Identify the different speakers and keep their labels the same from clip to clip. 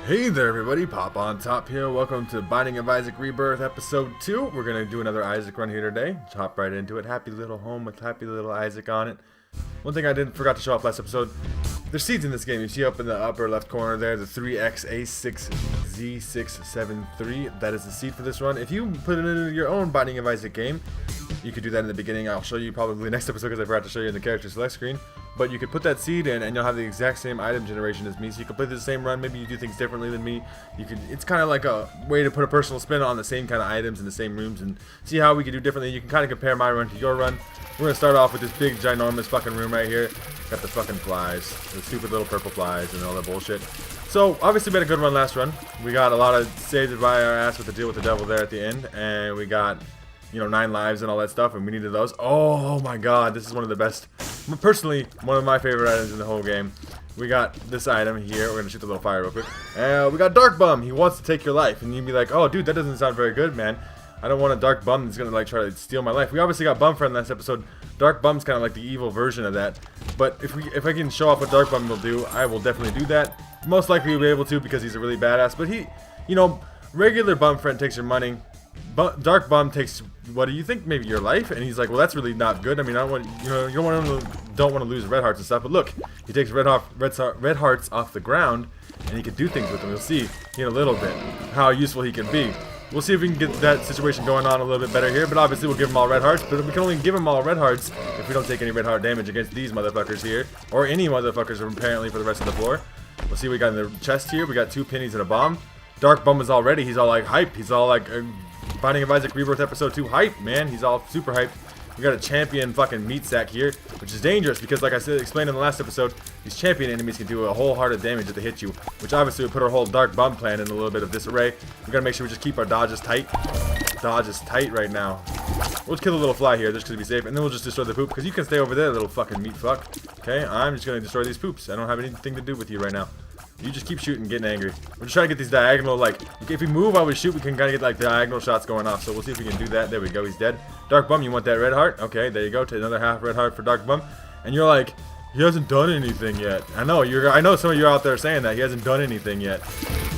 Speaker 1: Hey there everybody, Popontop here. Welcome to Binding of Isaac Rebirth episode 2. We're going to do another Isaac run here today. Just hop right into it. Happy little home with happy little Isaac on it. One thing I forgot to show off last episode, there's seeds in this game. You see up in the upper left corner there, the 3XA6Z673. That is the seed for this run. If you put it into your own Binding of Isaac game, you could do that in the beginning. I'll show you probably next episode because I forgot to show you in the character select screen. But you could put that seed in and you'll have the exact same item generation as me. So you can play the same run. Maybe you do things differently than me. It's kind of like a way to put a personal spin on the same kind of items in the same rooms and see how we can do differently. You can kind of compare my run to your run. We're going to start off with this big, ginormous fucking room right here. Got the fucking flies. The stupid little purple flies and all that bullshit. So, obviously we had a good run last run. We got a lot of saved by our ass with the deal with the devil there at the end. And we got, 9 lives and all that stuff. And we needed those. Oh my god, this is one of the best. Personally, one of my favorite items in the whole game. We got this item here. We're gonna shoot the little fire real quick. We got Dark Bum. He wants to take your life, and you'd be like, "Oh, dude, that doesn't sound very good, man. I don't want a Dark Bum that's gonna try to steal my life." We obviously got Bum Friend last episode. Dark Bum's kind of like the evil version of that. But if I can show off what Dark Bum will do, I will definitely do that. Most likely we'll be able to because he's a really badass. But he, regular Bum Friend takes your money. Dark Bum takes, what do you think? Maybe your life? And he's like, well, that's really not good. I mean, I don't want, you don't want to lose red hearts and stuff. But look, he takes red hearts off the ground, and he can do things with them. You'll see in a little bit how useful he can be. We'll see if we can get that situation going on a little bit better here. But obviously, we'll give him all red hearts. But we can only give him all red hearts if we don't take any red heart damage against these motherfuckers here, or any motherfuckers apparently for the rest of the floor. We'll see what we got in the chest here. We got 2 pennies and a bomb. Dark Bum is all ready. He's all like hyped. He's all like Binding of Isaac Rebirth episode 2 hype, man. He's all super hyped. We got a champion fucking meat sack here, which is dangerous because, like I said, explained in the last episode, these champion enemies can do a whole heart of damage if they hit you, which obviously would put our whole Dark Bum plan in a little bit of disarray. We gotta make sure we just keep our dodges tight. Dodge is tight right now. We'll just kill the little fly here just to be safe, and then we'll just destroy the poop because you can stay over there, little fucking meat fuck. Okay, I'm just gonna destroy these poops. I don't have anything to do with you right now. You just keep shooting, getting angry. We're just trying to get these diagonal, if we move while we shoot, we can kind of get, diagonal shots going off. So we'll see if we can do that. There we go, he's dead. Dark Bum, you want that red heart? Okay, there you go. Take another half red heart for Dark Bum. And you're like, he hasn't done anything yet. I know some of you are out there saying that. He hasn't done anything yet.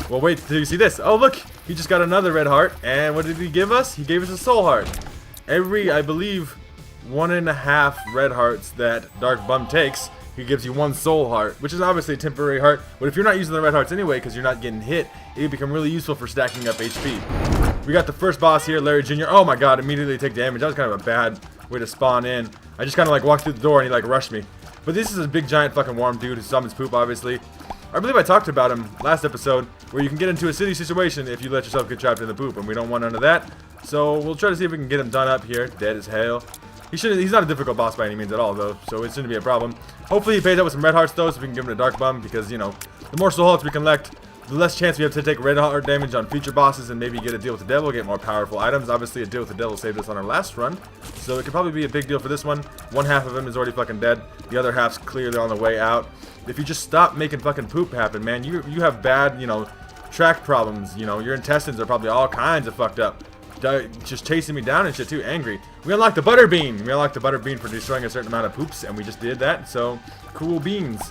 Speaker 1: Well, wait till you see this. Oh, look, he just got another red heart. And what did he give us? He gave us a soul heart. Every, I believe, 1.5 red hearts that Dark Bum takes, he gives you 1 soul heart, which is obviously a temporary heart. But if you're not using the red hearts anyway, because you're not getting hit, it would become really useful for stacking up HP. We got the first boss here, Larry Jr. Oh my god, immediately take damage. That was kind of a bad way to spawn in. I just kind of walked through the door and he rushed me. But this is a big giant fucking warm dude who summons poop, obviously. I believe I talked about him last episode, where you can get into a city situation if you let yourself get trapped in the poop, and we don't want none of that. So we'll try to see if we can get him done up here. Dead as hell. He's not a difficult boss by any means at all, though, so it shouldn't be a problem. Hopefully he pays up with some red hearts, though, so we can give him a Dark Bum, because, the more soul hearts we collect, the less chance we have to take red heart damage on future bosses and maybe get a deal with the devil, get more powerful items. Obviously, a deal with the devil saved us on our last run, so it could probably be a big deal for this one. One half of him is already fucking dead. The other half's clearly on the way out. If you just stop making fucking poop happen, man, you have bad, tract problems. Your intestines are probably all kinds of fucked up. Just chasing me down and shit too, angry. We unlocked the butter bean. We unlocked the butter bean for destroying a certain amount of poops, and we just did that. So cool beans,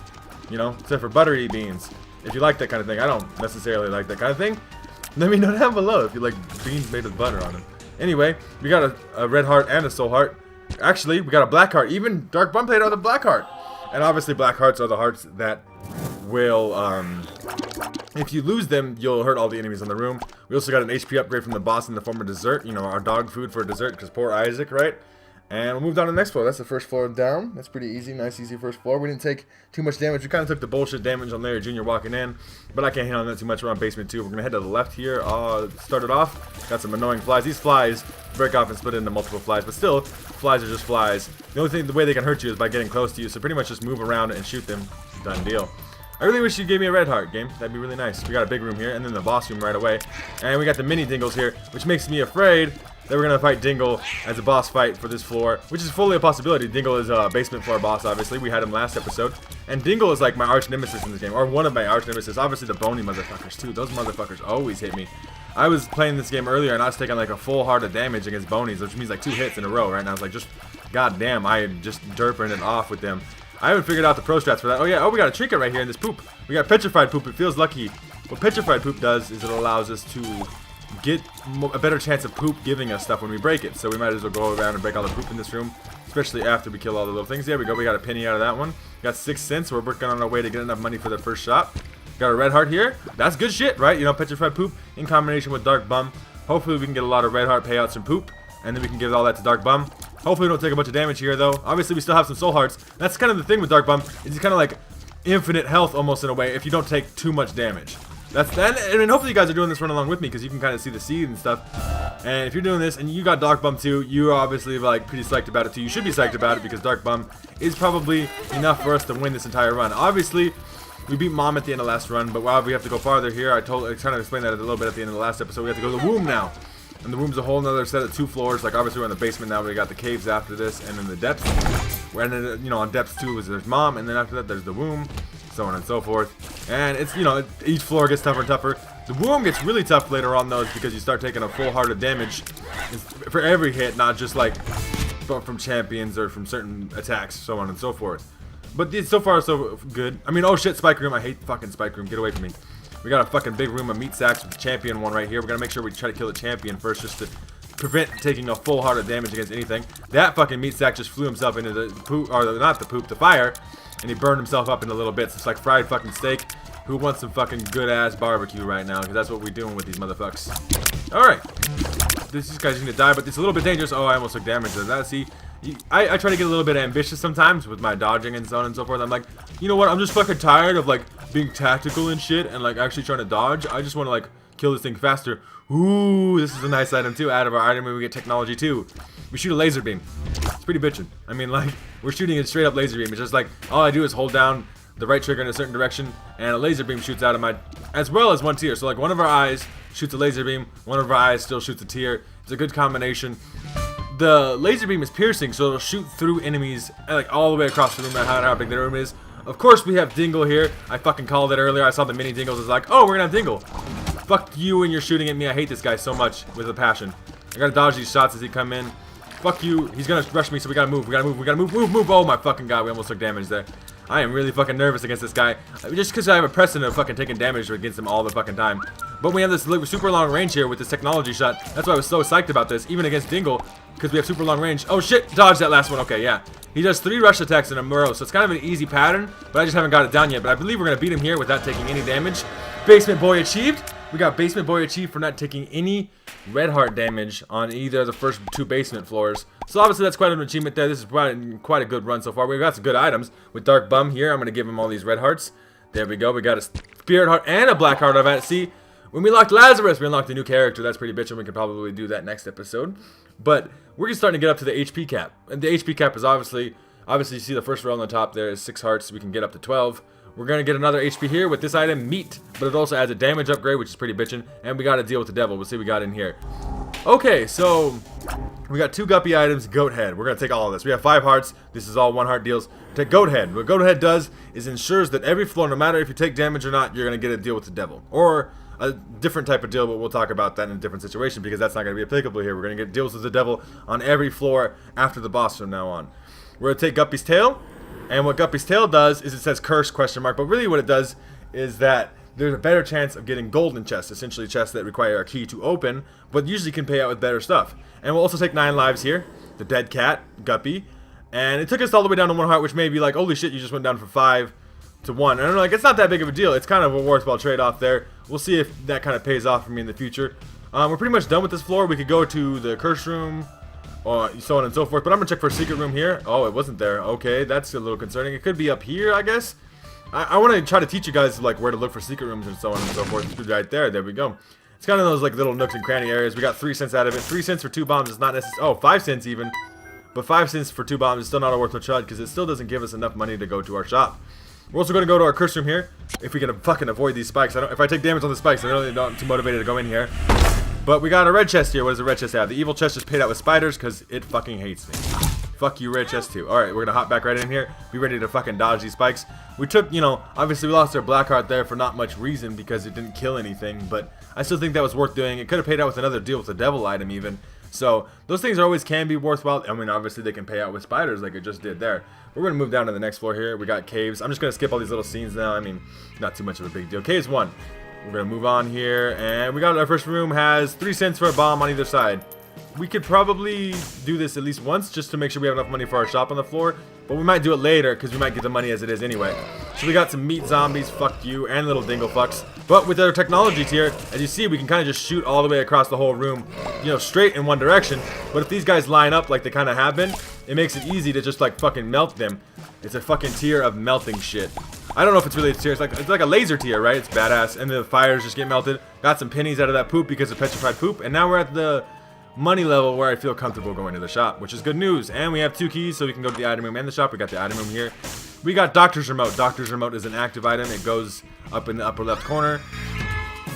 Speaker 1: except for buttery beans. If you like that kind of thing, I don't necessarily like that kind of thing. Let me know down below if you like beans made with butter on them. Anyway, we got a red heart and a soul heart. Actually, we got a black heart. Even Dark Bum played out the black heart, and obviously black hearts are the hearts that will if you lose them, you'll hurt all the enemies in the room. We also got an HP upgrade from the boss in the form of dessert. Our dog food for dessert, because poor Isaac, right? And we'll move down to the next floor. That's the first floor down. That's pretty easy. Nice, easy first floor. We didn't take too much damage. We kind of took the bullshit damage on Larry Jr. walking in, but I can't handle that too much. We're on basement 2. We're going to head to the left here. Started off. Got some annoying flies. These flies break off and split into multiple flies, but still, flies are just flies. The way they can hurt you is by getting close to you, so pretty much just move around and shoot them. Done deal. I really wish you gave me a red heart, game. That'd be really nice. We got a big room here, and then the boss room right away. And we got the mini Dingles here, which makes me afraid that we're going to fight Dingle as a boss fight for this floor, which is fully a possibility. Dingle is a basement floor boss, obviously. We had him last episode. And Dingle is like my arch nemesis in this game, or one of my arch nemesis. Obviously, the bony motherfuckers, too. Those motherfuckers always hit me. I was playing this game earlier, and I was taking a full heart of damage against bonies, which means 2 hits in a row, right? And I was like, just, goddamn, I am just derping it off with them. I haven't figured out the pro strats for that. Oh yeah, we got a trinket right here in this poop. We got petrified poop. It feels lucky. What petrified poop does is it allows us to get a better chance of poop giving us stuff when we break it. So we might as well go around and break all the poop in this room, especially after we kill all the little things. There we go. We got a penny out of that one. Got 6 cents. We're working on our way to get enough money for the first shop. Got a red heart here. That's good shit, right? You know, petrified poop in combination with dark bum. Hopefully we can get a lot of red heart payouts from poop, and then we can give all that to dark bum. Hopefully we don't take a bunch of damage here, though. Obviously we still have some soul hearts. That's kind of the thing with dark bum. It's kind of like infinite health almost in a way if you don't take too much damage. That's that. I mean, hopefully you guys are doing this run along with me because you can kind of see the seed and stuff. And if you're doing this and you got dark bum too, you're obviously like pretty psyched about it too. You should be psyched about it because dark bum is probably enough for us to win this entire run. Obviously, we beat Mom at the end of last run, but wow, we have to go farther here. I kind of explained that a little bit at the end of the last episode. We have to go to the womb now. And the room's a whole nother set of 2 floors. Like obviously we're in the basement now. We got the caves after this, and then the depths. We're in, you know, on depths 2 is there's Mom, and then after that there's the womb, so on and so forth. And it's, you know, each floor gets tougher and tougher. The womb gets really tough later on though, because you start taking a full heart of damage for every hit, not just like from champions or from certain attacks, so on and so forth. But so far so good. I mean, oh shit, Spike Room. I hate fucking Spike Room. Get away from me. We got a fucking big room of meat sacks with the champion one right here. We're gonna make sure we try to kill the champion first, just to prevent taking a full heart of damage against anything. That fucking meat sack just flew himself into the poop, or not the poop, the fire, and he burned himself up into little bits. It's like fried fucking steak. Who wants some fucking good ass barbecue right now? Because that's what we're doing with these motherfuckers. All right, this guy's gonna die, but it's a little bit dangerous. Oh, I almost took damage to that. See. I try to get a little bit ambitious sometimes with my dodging and so on and so forth. I'm like, you know what? I'm just fucking tired of like being tactical and shit and like actually trying to dodge. I just want to like kill this thing faster. Ooh, this is a nice item too. Out of our item, we get technology too. We shoot a laser beam. It's pretty bitchin'. I mean, like we're shooting a straight up laser beam. It's just like all I do is hold down the right trigger in a certain direction, and a laser beam shoots out of my, as well as one tear. So like one of our eyes shoots a laser beam, one of our eyes still shoots a tear. It's a good combination. The laser beam is piercing, so it'll shoot through enemies like all the way across the room, no matter how big the room is. Of course, we have Dingle here. I fucking called it earlier. I saw the mini Dingles. It's like, oh, we're gonna have Dingle. Fuck you and you're shooting at me. I hate this guy so much with a passion. I gotta dodge these shots as he come in. Fuck you. He's gonna rush me, so we gotta move. We gotta move. We gotta move. Move. Oh my fucking god, we almost took damage there. I am really fucking nervous against this guy. Just because I have a precedent of fucking taking damage against him all the fucking time. But we have this super long range here with this technology shot. That's why I was so psyched about this, even against Dingle, because we have super long range. Oh shit, dodge that last one. Okay, yeah. He does 3 rush attacks in a row, so it's kind of an easy pattern, but I just haven't got it down yet. But I believe we're going to beat him here without taking any damage. Basement Boy achieved. We got Basement Boy achieved for not taking any red heart damage on either of the first 2 basement floors. So obviously that's quite an achievement there. This is quite a good run so far. We've got some good items. With Dark Bum here, I'm going to give him all these red hearts. There we go. We got a Spirit Heart and a Black Heart of it. See, when we unlocked Lazarus, we unlocked a new character. That's pretty bitchin'. We could probably do that next episode. But we're just starting to get up to the HP cap. And the HP cap is obviously you see the first row on the top there is 6 hearts. So we can get up to 12. We're going to get another HP here with this item, Meat. But it also adds a damage upgrade, which is pretty bitchin'. And we got to deal with the devil. We'll see what we got in here. Okay, so we got 2 guppy items, Goat Head. We're going to take all of this. We have 5 hearts. This is all 1 heart deals. Take Goat Head. What Goat Head does is ensures that every floor, no matter if you take damage or not, you're going to get a deal with the devil. Or a different type of deal, but we'll talk about that in a different situation because that's not going to be applicable here. We're going to get deals with the devil on every floor after the boss from now on. We're going to take Guppy's Tail. And what Guppy's Tail does is it says curse ? But really what it does is that there's a better chance of getting golden chests, essentially chests that require a key to open, but usually can pay out with better stuff. And we'll also take 9 lives here, the dead cat, Guppy, and it took us all the way down to 1 heart, which may be like, holy shit, you just went down from 5 to 1. And I'm like, it's not that big of a deal. It's kind of a worthwhile trade-off there. We'll see if that kind of pays off for me in the future. We're pretty much done with this floor. We could go to the curse room, or so on and so forth, but I'm gonna check for a secret room here. Oh, it wasn't there. Okay, that's a little concerning. It could be up here, I guess. I want to try to teach you guys like where to look for secret rooms and so on and so forth. Right there, there we go. It's kind of those like little nooks and cranny areas. We got 3 cents out of it. 3 cents for 2 bombs is not necessary. Oh, 5 cents even. But 5 cents for 2 bombs is still not a worthwhile chud because it still doesn't give us enough money to go to our shop. We're also going to go to our curse room here if we can fucking avoid these spikes. If I take damage on the spikes, I'm really not too motivated to go in here. But we got a red chest here. What does the red chest have? The evil chest is paid out with spiders because it fucking hates me. Fuck you, red chest too. Alright, we're gonna hop back right in here. Be ready to fucking dodge these spikes. We took, you know, obviously we lost our black heart there for not much reason because it didn't kill anything, but I still think that was worth doing. It could have paid out with another deal with the devil item even. So those things always can be worthwhile. I mean, obviously they can pay out with spiders like it just did there. We're gonna move down to the next floor here. We got caves. I'm just gonna skip all these little scenes now. I mean, not too much of a big deal. Caves 1. We're gonna move on here, and we got our first room has 3 cents for a bomb on either side. We could probably do this at least once just to make sure we have enough money for our shop on the floor, but we might do it later because we might get the money as it is anyway. So we got some meat zombies, fuck you, and little dingle fucks. But with our technology tier, as you see, we can kind of just shoot all the way across the whole room, you know, straight in one direction. But if these guys line up like they kind of have been, it makes it easy to just like fucking melt them. It's a fucking tier of melting shit. I don't know if it's really a tier. It's like a laser tier, right? It's badass. And the fires just get melted. Got some pennies out of that poop because of petrified poop. And now we're at the money level where I feel comfortable going to the shop, which is good news. And we have 2 keys, so we can go to the item room and the shop. We got the item room here. We got Doctor's Remote. Doctor's Remote is an active item. It goes up in the upper left corner.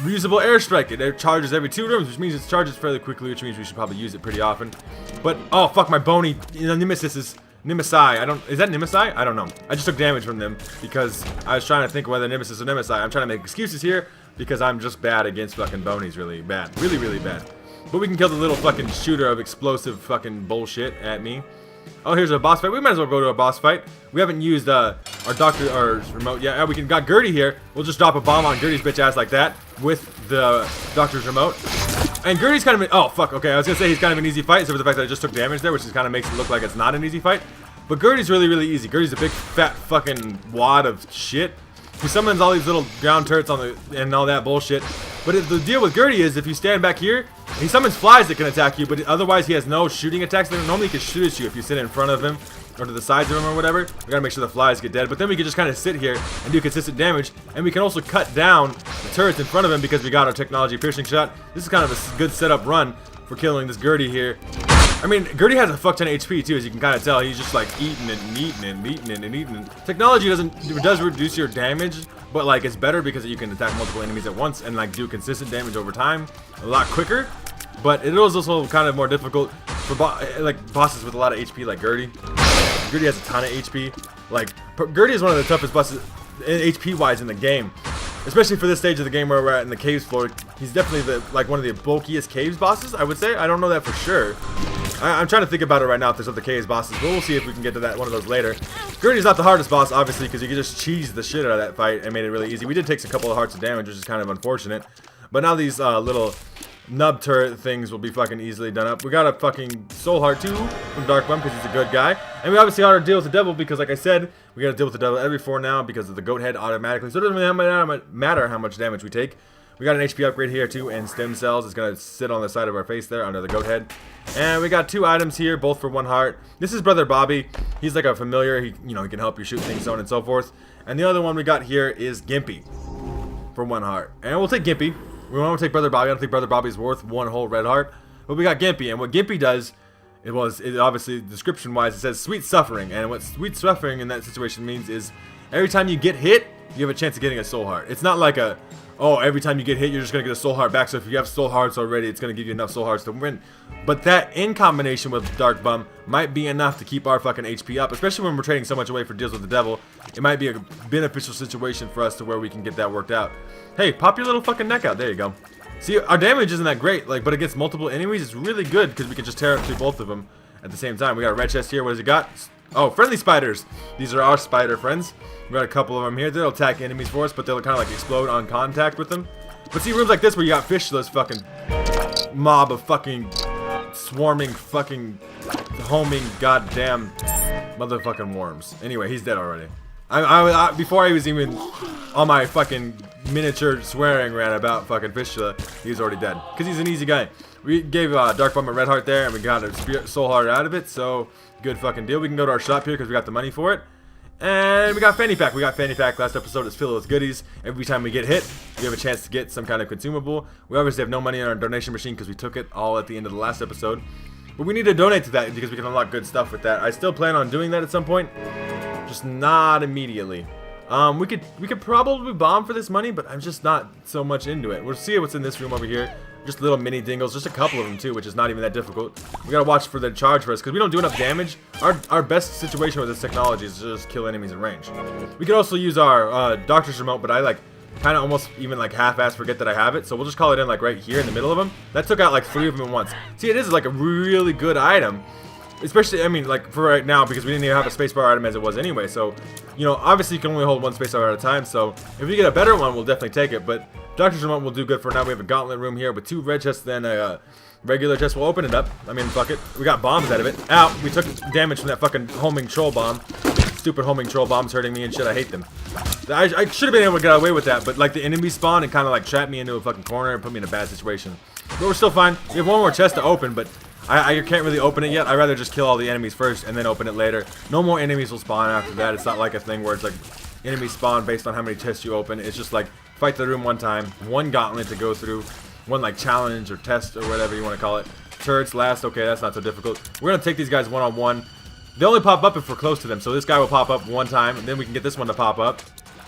Speaker 1: Reusable airstrike. It charges every 2 rooms, which means it charges fairly quickly, which means we should probably use it pretty often. But, oh, fuck, my bony, you know, Nemesis is... Nemesis, is that Nemesis? I don't know. I just took damage from them because I was trying to think whether Nemesis or Nemesis. I'm trying to make excuses here because I'm just bad against fucking bonies, really bad. Really, really bad. But we can kill the little fucking shooter of explosive fucking bullshit at me. Oh, here's a boss fight. We might as well go to a boss fight. We haven't used our remote yet. We got Gertie here. We'll just drop a bomb on Gertie's bitch ass like that with the doctor's remote. And Gertie's kind of oh fuck, okay, I was gonna say he's kind of an easy fight, except for the fact that I just took damage there, which just kind of makes it look like it's not an easy fight. But Gertie's really, really easy. Gertie's a big fat fucking wad of shit. He summons all these little ground turrets on and all that bullshit. But the deal with Gertie is if you stand back here, he summons flies that can attack you, but otherwise he has no shooting attacks. Normally he can shoot at you if you sit in front of him or to the sides of him or whatever. We gotta make sure the flies get dead. But then we can just kind of sit here and do consistent damage. And we can also cut down the turrets in front of him because we got our technology piercing shot. This is kind of a good setup run for killing this Gertie here. I mean, Gertie has a fuck ton of HP too, as you can kind of tell. He's just like eating it and eating it and eating it and eating it. Technology does reduce your damage, but like it's better because you can attack multiple enemies at once and like do consistent damage over time a lot quicker. But it is also kind of more difficult for bosses with a lot of HP like Gertie. Gertie has a ton of HP. Like Gertie is one of the toughest bosses HP wise in the game. Especially for this stage of the game where we're at in the caves floor. He's definitely one of the bulkiest caves bosses, I would say. I don't know that for sure. I'm trying to think about it right now if there's other caves bosses, but we'll see if we can get to one of those later. Gertie's not the hardest boss, obviously, because you can just cheese the shit out of that fight and made it really easy. We did take a couple of hearts of damage, which is kind of unfortunate. But now these little nub turret things will be fucking easily done up. We got a fucking soul heart too from Dark Bum because he's a good guy. And we obviously ought to deal with the devil because, like I said, we gotta deal with the devil every 4 now because of the goat head automatically. So it doesn't really matter how much damage we take. We got an HP upgrade here too, and stem cells is gonna sit on the side of our face there under the goat head. And we got 2 items here, both for 1 heart. This is Brother Bobby. He's like a familiar. He can help you shoot things, so on and so forth. And the other one we got here is Gimpy for 1 heart. And we'll take Gimpy. We won't take Brother Bobby. I don't think Brother Bobby's worth 1 whole red heart. But we got Gimpy, and what Gimpy does, it obviously description-wise it says sweet suffering. And what sweet suffering in that situation means is every time you get hit, you have a chance of getting a soul heart. It's not like every time you get hit, you're just going to get a soul heart back. So if you have soul hearts already, it's going to give you enough soul hearts to win. But that, in combination with Dark Bum, might be enough to keep our fucking HP up. Especially when we're trading so much away for deals with the devil. It might be a beneficial situation for us to where we can get that worked out. Hey, pop your little fucking neck out. There you go. See, our damage isn't that great, but against multiple enemies, it's really good because we can just tear up through both of them at the same time. We got a red chest here. What does it got? Oh, friendly spiders. These are our spider friends. We got a couple of them here. They'll attack enemies for us, but they'll kind of like explode on contact with them. But see, rooms like this where you got fishless fucking mob of fucking swarming fucking homing goddamn motherfucking worms. Anyway, he's dead already. Before I was even on my fucking miniature swearing rant about fucking fistula, he's already dead. Because he's an easy guy. We gave Dark Bum a red heart there, and we got a soul heart out of it, so good fucking deal. We can go to our shop here because we got the money for it. And we got Fanny Pack. We got Fanny Pack. Last episode is filled with goodies. Every time we get hit, we have a chance to get some kind of consumable. We obviously have no money in our donation machine because we took it all at the end of the last episode. But we need to donate to that because we can unlock good stuff with that. I still plan on doing that at some point. Just not immediately. We could probably bomb for this money, but I'm just not so much into it. We'll see what's in this room over here. Just little mini dingles, just a couple of them too, which is not even that difficult. We gotta watch for the charge for us, because we don't do enough damage. Our best situation with this technology is to just kill enemies in range. We could also use our doctor's remote, but I kind of almost even half-ass forget that I have it, so we'll just call it in right here in the middle of them. That took out 3 of them at once. See, it is a really good item. Especially, I mean, for right now, because we didn't even have a spacebar item as it was anyway. So, obviously you can only hold 1 spacebar at a time. So, if we get a better one, we'll definitely take it. But Doctor's Remote will do good for now. We have a gauntlet room here with 2 red chests, then a regular chest. We'll open it up. I mean, fuck it. We got bombs out of it. Ow! We took damage from that fucking homing troll bomb. Stupid homing troll bombs hurting me and shit. I hate them. I should have been able to get away with that, but like the enemy spawn and kind of like trapped me into a fucking corner and put me in a bad situation. But we're still fine. We have one more chest to open, but I can't really open it yet. I'd rather just kill all the enemies first and then open it later. No more enemies will spawn after that. It's not like a thing where it's like enemies spawn based on how many chests you open. It's just like fight the room one time, one gauntlet to go through, one like challenge or test or whatever you want to call it. Turrets last. Okay, that's not so difficult. We're gonna take these guys one-on-one. They only pop up if we're close to them, so this guy will pop up one time, and then we can get this one to pop up.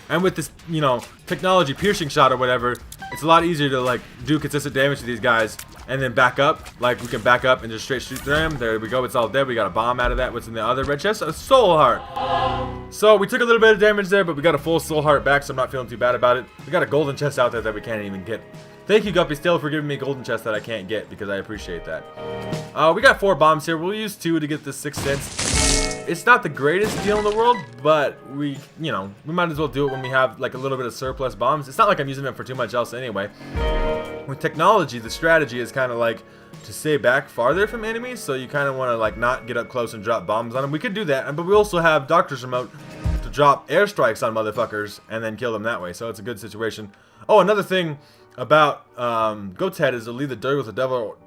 Speaker 1: And with this, you know, technology piercing shot or whatever, it's a lot easier to like do consistent damage to these guys and then back up. Like we can back up and just straight shoot through them. There we go. It's all dead. We got a bomb out of that. What's in the other red chest? A soul heart. So we took a little bit of damage there, but we got a full soul heart back, so I'm not feeling too bad about it. We got a golden chest out there that we can't even get. Thank you, Guppy Still, for giving me a golden chest that I can't get because I appreciate that. We got 4 bombs here. We'll use 2 to get the 6 cents. It's not the greatest deal in the world, but we might as well do it when we have like a little bit of surplus bombs. It's not like I'm using them for too much else anyway. With technology, the strategy is kind of like to stay back farther from enemies, so you kind of want to like not get up close and drop bombs on them. We could do that, but we also have Doctor's Remote to drop airstrikes on motherfuckers and then kill them that way, so it's a good situation. Oh, another thing about Goat's Head is to leave the door with the devil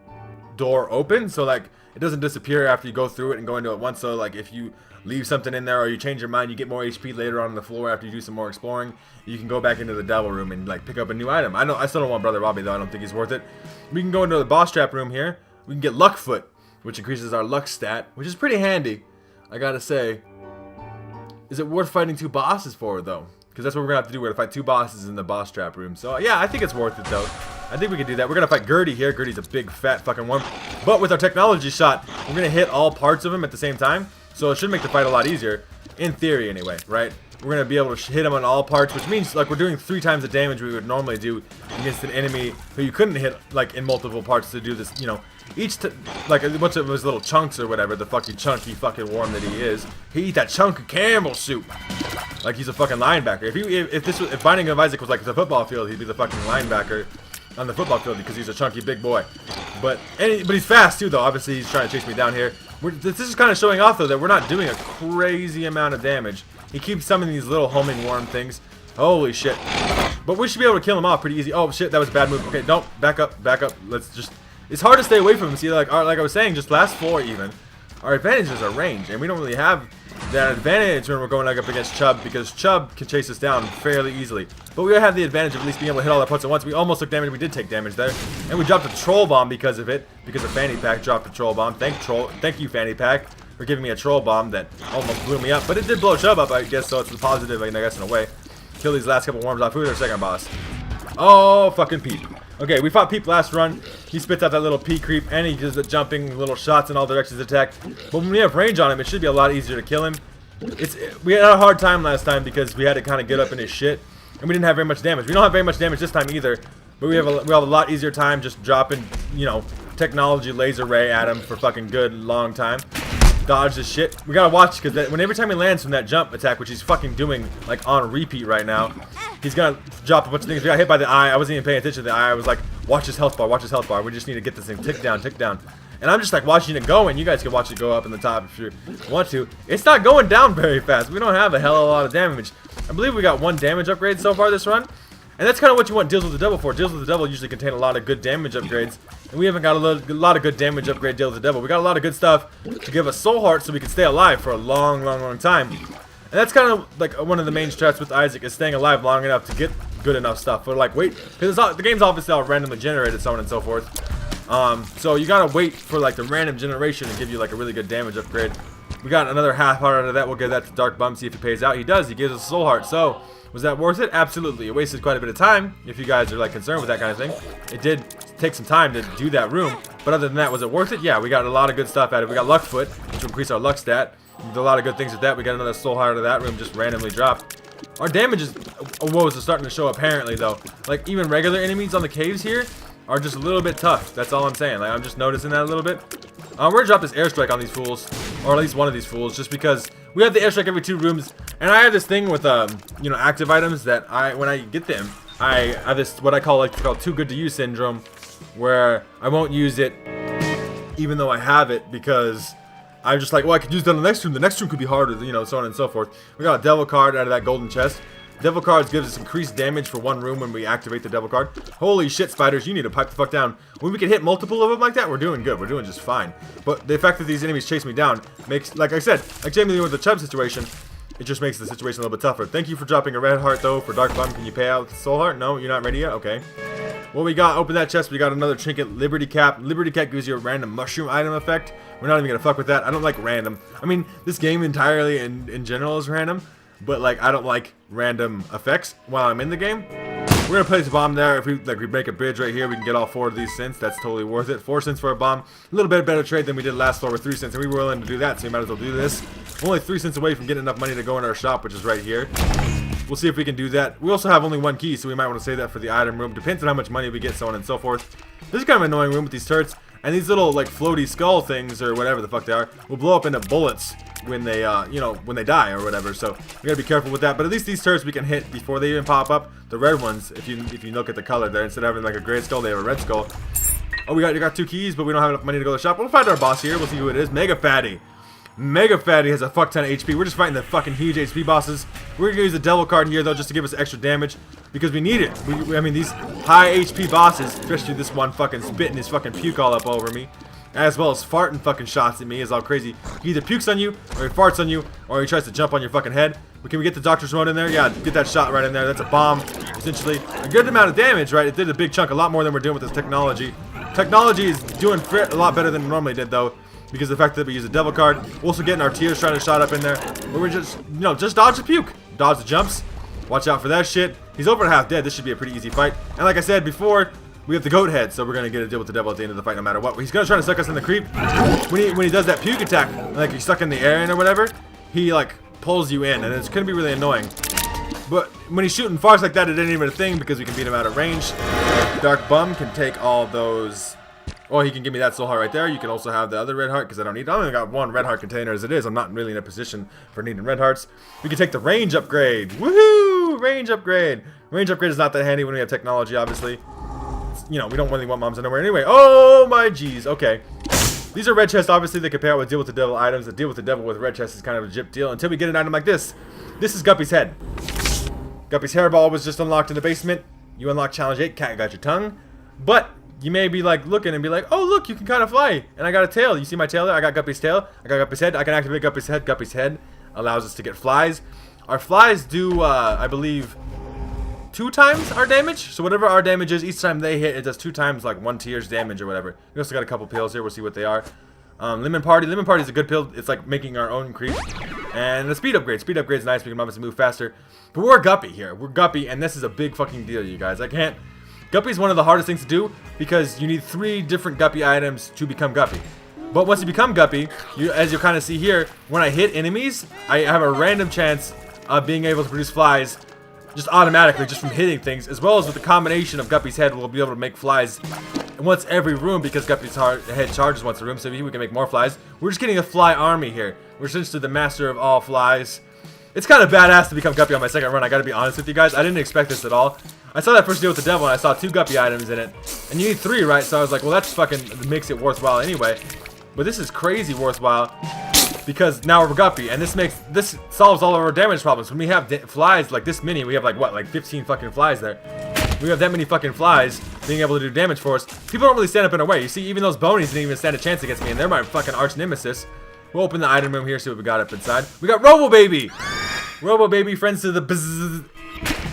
Speaker 1: door open, so like it doesn't disappear after you go through it and go into it once. So like if you leave something in there or you change your mind, you get more HP later on the floor after you do some more exploring, you can go back into the devil room and like pick up a new item. I still don't want Brother Robbie though. I don't think he's worth it. We can go into the boss trap room here. We can get luck foot, which increases our luck stat, which is pretty handy, I gotta say. Is it worth fighting 2 bosses for though? Because that's what we're gonna have to do. We're gonna fight 2 bosses in the boss trap room. So yeah, I think it's worth it though. I think we can do that. We're gonna fight Gertie here. Gertie's a big fat fucking worm. But with our technology shot, we're gonna hit all parts of him at the same time. So it should make the fight a lot easier. In theory anyway, right? We're gonna be able to hit him on all parts, which means like we're doing 3 times the damage we would normally do against an enemy who you couldn't hit like in multiple parts to do this, you know. Like a bunch of his little chunks or whatever, the fucking chunky fucking worm that he is. He eat that chunk of Campbell soup. Like he's a fucking linebacker. If Binding of Isaac was like the football field, he'd be the fucking linebacker on the football field because he's a chunky big boy. But he's fast too though. Obviously he's trying to chase me down here. This is kind of showing off though that we're not doing a crazy amount of damage. He keeps summoning these little homing worm things. Holy shit. But we should be able to kill him off pretty easy. Oh shit, that was a bad move. Okay, don't back up, back up. Let's just. It's hard to stay away from him. See, like I was saying, just last floor even. Our advantage is our range, and we don't really have that advantage when we're going up against Chubb because Chubb can chase us down fairly easily. But we have the advantage of at least being able to hit all our parts at once. We almost took damage. We did take damage there, and we dropped a troll bomb because of it. Because a fanny pack dropped a troll bomb. Thank you, fanny pack, for giving me a troll bomb that almost blew me up. But it did blow Chubb up, I guess. So it's a positive, I guess, in a way. Kill these last couple worms off. Who's our second boss? Oh, fucking Peep. Okay, we fought Peep last run. He spits out that little pea creep, and he does the jumping little shots in all directions attack. But when we have range on him, it should be a lot easier to kill him. We had a hard time last time because we had to kind of get up in his shit, and we didn't have very much damage. We don't have very much damage this time either, but we have a lot easier time just dropping, you know, technology laser ray at him for fucking good long time. Dodge this shit. We gotta watch because every time he lands from that jump attack, which he's fucking doing like on repeat right now, he's gonna drop a bunch of things. We got hit by the eye. I wasn't even paying attention to the eye. I was like, watch his health bar, watch his health bar. We just need to get this thing tick down, tick down. And I'm just like watching it go, and you guys can watch it go up in the top if you want to. It's not going down very fast. We don't have a hell of a lot of damage. I believe we got 1 damage upgrade so far this run. And that's kind of what you want Deals with the Devil for. Deals with the Devil usually contain a lot of good damage upgrades. And we haven't got a lot of good damage upgrade Deals with the Devil. We got a lot of good stuff to give us soul hearts so we can stay alive for a long, long, long time. And that's kind of like one of the main strats with Isaac is staying alive long enough to get good enough stuff. But like wait, because the game's obviously all randomly generated, so on and so forth. So you gotta wait for like the random generation to give you like a really good damage upgrade. We got another half heart out of that. We'll give that to Dark Bum, see if he pays out. He does. He gives us a soul heart. So was that worth it? Absolutely. It wasted quite a bit of time. If you guys are like concerned with that kind of thing, it did take some time to do that room. But other than that, was it worth it? Yeah, we got a lot of good stuff out of it. We got luck foot, which will increase our luck stat. We did a lot of good things with that. We got another soul heart out of that room, just randomly dropped. Our damage is starting to show apparently though. Like even regular enemies on the caves here are just a little bit tough. That's all I'm saying. Like I'm just noticing that a little bit. We're gonna drop this airstrike on these fools, or at least one of these fools, just because we have the airstrike every 2 rooms, and I have this thing with you know, active items that when I get them, I have this what I call too good to use syndrome, where I won't use it even though I have it because I'm just like, well, I could use that in the next room. The next room could be harder, you know, so on and so forth. We got a devil card out of that golden chest. Devil cards gives us increased damage for one room when we activate the devil card. Holy shit, spiders, you need to pipe the fuck down. When we can hit multiple of them like that, we're doing good. We're doing just fine. But the fact that these enemies chase me down makes, like I said, like Jamie with the Chubb situation, it just makes the situation a little bit tougher. Thank you for dropping a red heart, though, for Dark Bum. Can you pay out the soul heart? No, you're not ready yet? Okay. What we got? Open that chest. We got another trinket, Liberty Cap. Liberty Cap gives you a random mushroom item effect. We're not even going to fuck with that. I don't like random. I mean, this game entirely in general is random. But like, I don't like random effects while I'm in the game. We're gonna place a bomb there. If we make a bridge right here, we can get all 4 of these cents. That's totally worth it. 4 cents for a bomb. A little bit better trade than we did last floor with 3 cents, and we were willing to do that, so we might as well do this. We're only 3 cents away from getting enough money to go in our shop, which is right here. We'll see if we can do that. We also have only 1 key, so we might want to save that for the item room. Depends on how much money we get, so on and so forth. This is kind of an annoying room with these turrets, and these little like floaty skull things or whatever the fuck they are will blow up into bullets when they you know, when they die or whatever, so we gotta be careful with that. But at least these turrets we can hit before they even pop up. The red ones, if you look at the color there, instead of having like a gray skull, they have a red skull. Oh, you got 2 keys, but we don't have enough money to go to the shop. We'll find our boss here. We'll see who it is. Mega Fatty. Mega Fatty has a fuck ton of HP. We're just fighting the fucking huge HP bosses. We're gonna use the devil card here though, just to give us extra damage because we need it. I mean, these high HP bosses, especially this one fucking spitting his fucking puke all up over me, as well as farting fucking shots at me is all crazy. He either pukes on you, or he farts on you, or he tries to jump on your fucking head. But can we get the Doctor's Remote in there? Yeah, get that shot right in there. That's a bomb. Essentially, a good amount of damage, right? It did a big chunk, a lot more than we're doing with this technology. Technology is doing a lot better than it normally did, though, because of the fact that we use a devil card. We're also getting our tears trying to shot up in there. But we're just, you know, just dodge the puke. Dodge the jumps. Watch out for that shit. He's over at half dead. This should be a pretty easy fight. And like I said before, we have the goat head, so we're gonna get to deal with the devil at the end of the fight no matter what. He's gonna try to suck us in the creep. When he does that puke attack, like he's stuck in the air and or whatever, he like pulls you in, and it's gonna be really annoying. But when he's shooting farts like that, it ain't even a thing because we can beat him out of range. Dark Bum can take all those. Oh, he can give me that soul heart right there. You can also have the other red heart because I don't need. I only got 1 red heart container as it is. I'm not really in a position for needing red hearts. We can take the range upgrade. Woohoo! Range upgrade. Range upgrade is not that handy when we have technology, obviously. You know, we don't really want moms nowhere anyway. Oh my jeez. Okay. These are red chests. Obviously, they compare with deal with the devil items. The deal with the devil with red chests is kind of a jip deal until we get an item like this. This is Guppy's head. Guppy's hairball was just unlocked in the basement. You unlock challenge 8. Cat got your tongue. But you may be like looking and be like, oh look, you can kind of fly. And I got a tail. You see my tail there? I got Guppy's tail. I got Guppy's head. I can activate Guppy's head. Guppy's head allows us to get flies. Our flies do, I believe, 2 times our damage. So whatever our damage is, each time they hit, it does 2 times like 1 tier's damage or whatever. We also got a couple pills here. We'll see what they are. Lemon Party. Lemon Party is a good pill. It's like making our own creep. And the speed upgrade. Speed upgrade is nice. We can obviously move faster. But we're Guppy here. We're Guppy, and this is a big fucking deal, you guys. I can't. Guppy is one of the hardest things to do because you need 3 different Guppy items to become Guppy. But once you become Guppy, as you kind of see here, when I hit enemies, I have a random chance of being able to produce flies just automatically, just from hitting things, as well as with the combination of Guppy's head, we'll be able to make flies once every room because Guppy's head charges once a room, so we can make more flies. We're just getting a fly army here. We're essentially the master of all flies. It's kind of badass to become Guppy on my second run, I gotta be honest with you guys. I didn't expect this at all. I saw that first deal with the devil and I saw 2 Guppy items in it. And you need 3, right? So I was like, well, that's fucking makes it worthwhile anyway. But this is crazy worthwhile because now we're Guppy, and this solves all of our damage problems. When we have flies like this many, we have like what, like 15 fucking flies there. We have that many fucking flies being able to do damage for us. People don't really stand up in our way. You see, even those bonies didn't even stand a chance against me, and they're my fucking arch nemesis. We'll open the item room here, see what we got up inside. We got Robo Baby. Robo Baby, friends to the bzzz.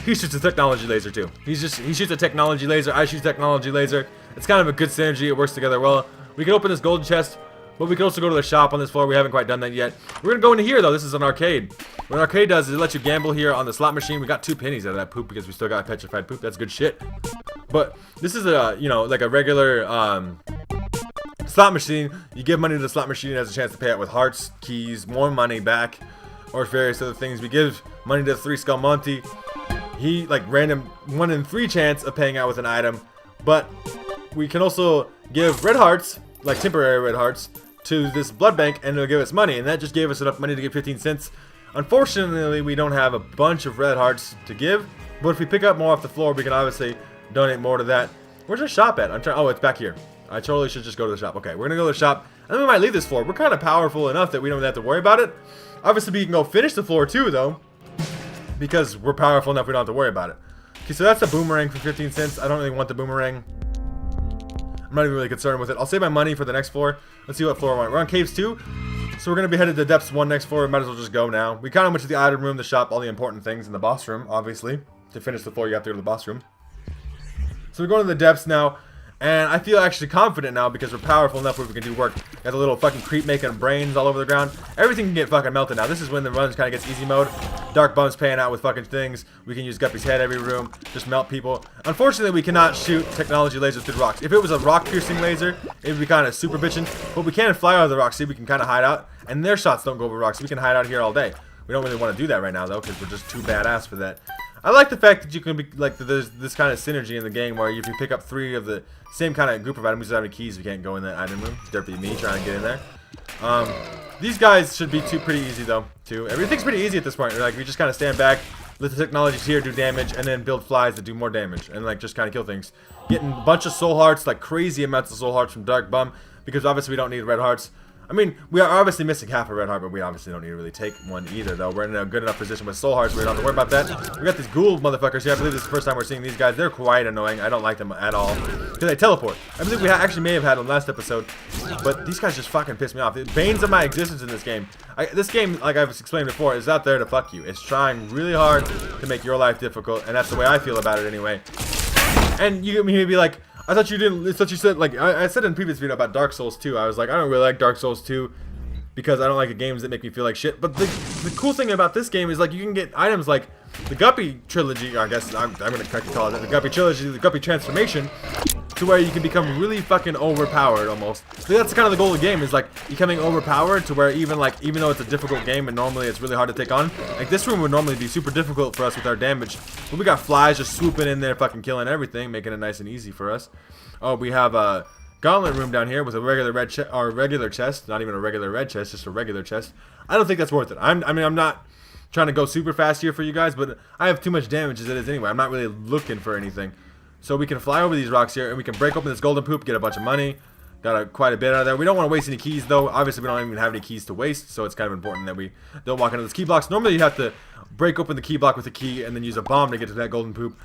Speaker 1: He shoots a technology laser too. He shoots a technology laser. I shoot technology laser. It's kind of a good synergy. It works together well. We can open this golden chest, but we can also go to the shop on this floor. We haven't quite done that yet. We're gonna go into here though. This is an arcade. What an arcade does is it lets you gamble here on the slot machine. We got 2 pennies out of that poop because we still got petrified poop. That's good shit. But this is a, you know, like a regular slot machine. You give money to the slot machine, it has a chance to pay out with hearts, keys, more money back, or various other things. We give money to 3 Skull Monty. He like random 1 in 3 chance of paying out with an item, but we can also give red hearts, like temporary red hearts, to this blood bank, and it'll give us money, and that just gave us enough money to get 15 cents. Unfortunately, we don't have a bunch of red hearts to give, But if we pick up more off the floor, we can obviously donate more to that. Where's our shop at? I'm trying. Oh, it's back here. I totally should just go to the shop. Okay, we're gonna go to the shop, and then we might leave this floor. We're kind of powerful enough that we don't have to worry about it. Obviously, we can go finish the floor too, though, because we're powerful enough we don't have to worry about it. Okay, so that's a boomerang for 15 cents. I don't really want the boomerang. I'm not even really concerned with it. I'll save my money for the next floor. Let's see what floor we're on. We're on Caves 2. So we're going to be headed to Depths 1 next floor. We might as well just go now. We kind of went to the item room, the shop, all the important things, in the boss room, obviously. To finish the floor, you have to go to the boss room. So we're going to the Depths now. And I feel actually confident now because we're powerful enough where we can do work. Got the little fucking creep making brains all over the ground. Everything can get fucking melted now. This is when the run kind of gets easy mode. Dark Bum's paying out with fucking things. We can use Guppy's head every room. Just melt people. Unfortunately, we cannot shoot technology lasers through rocks. If it was a rock piercing laser, it would be kind of super bitchin'. But we can fly over the rocks. See, we can kind of hide out. And their shots don't go over rocks. We can hide out here all day. We don't really want to do that right now, though, because we're just too badass for that. I like the fact that you can be, like, there's this kind of synergy in the game where if you pick up 3 of the same kind of group of items, we don't have any keys, we can't go in that item room. Derpy me trying to get in there. These guys should be pretty easy, though, too. Everything's pretty easy at this point. Like, we just kind of stand back, let the technologies here do damage, and then build flies that do more damage, and, like, just kind of kill things. Getting a bunch of soul hearts, like, crazy amounts of soul hearts from Dark Bum, because obviously we don't need red hearts. I mean, we are obviously missing half a red heart, but we obviously don't need to really take one either, though. We're in a good enough position with soul hearts, we don't have to worry about that. We got these ghoul motherfuckers here. I believe this is the first time we're seeing these guys. They're quite annoying. I don't like them at all. Because they teleport. I believe we actually may have had them last episode, but these guys just fucking piss me off. The banes of my existence in this game. This game, like I've explained before, is out there to fuck you. It's trying really hard to make your life difficult, and that's the way I feel about it anyway. And you may be like, I thought you didn't, it's what you said, like, I said in a previous video about Dark Souls 2, I was like, I don't really like Dark Souls 2, because I don't like the games that make me feel like shit. But the cool thing about this game is, like, you can get items like the Guppy Trilogy, I guess I'm going to call it that, the Guppy Trilogy, the Guppy Transformation, to where you can become really fucking overpowered almost. So that's kind of the goal of the game, is like becoming overpowered to where even though it's a difficult game and normally it's really hard to take on, like this room would normally be super difficult for us with our damage. But we got flies just swooping in there, fucking killing everything, making it nice and easy for us. Oh, we have a gauntlet room down here with a regular regular chest, not even a regular red chest, just a regular chest. I don't think that's worth it. I mean, I'm not trying to go super fast here for you guys, but I have too much damage as it is anyway. I'm not really looking for anything. So we can fly over these rocks here, and we can break open this golden poop, get a bunch of money. Got quite a bit out of there. We don't want to waste any keys, though. Obviously, we don't even have any keys to waste, so it's kind of important that we don't walk into those key blocks. Normally, you have to break open the key block with a key and then use a bomb to get to that golden poop.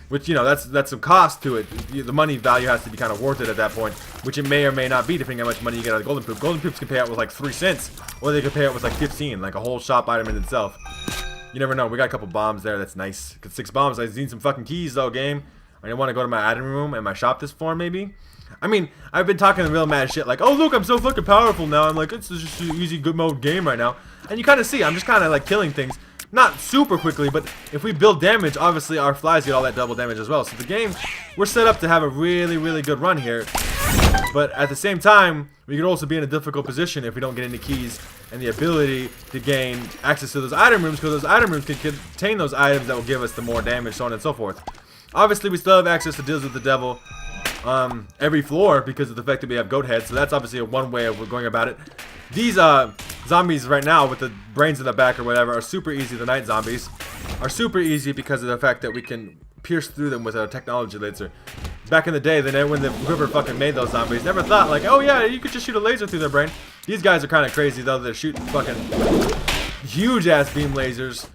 Speaker 1: Which, you know, that's some cost to it. The money value has to be kind of worth it at that point, which it may or may not be, depending on how much money you get out of the golden poop. Golden poops can pay out with like 3 cents, or they can pay out with like 15, like a whole shop item in itself. You never know. We got a couple bombs there. That's nice. Got 6 bombs. I need some fucking keys, though, game. I want to go to my item room and my shop this floor, maybe. I mean, I've been talking real mad shit, like, oh, look, I'm so fucking powerful now. I'm like, it's just an easy, good mode game right now. And you kind of see, I'm just kind of like killing things. Not super quickly, but if we build damage, obviously our flies get all that double damage as well. So the game, we're set up to have a really, really good run here. But at the same time, we could also be in a difficult position if we don't get any keys and the ability to gain access to those item rooms, because those item rooms can contain those items that will give us the more damage, so on and so forth. Obviously, we still have access to deals with the devil every floor because of the fact that we have goat heads, so that's obviously one way of going about it. These zombies right now with the brains in the back or whatever are super easy. The night zombies are super easy because of the fact that we can pierce through them with a technology laser. Back in the day, when whoever fucking made those zombies never thought like, oh yeah, you could just shoot a laser through their brain. These guys are kind of crazy though. They're shooting fucking huge ass beam lasers.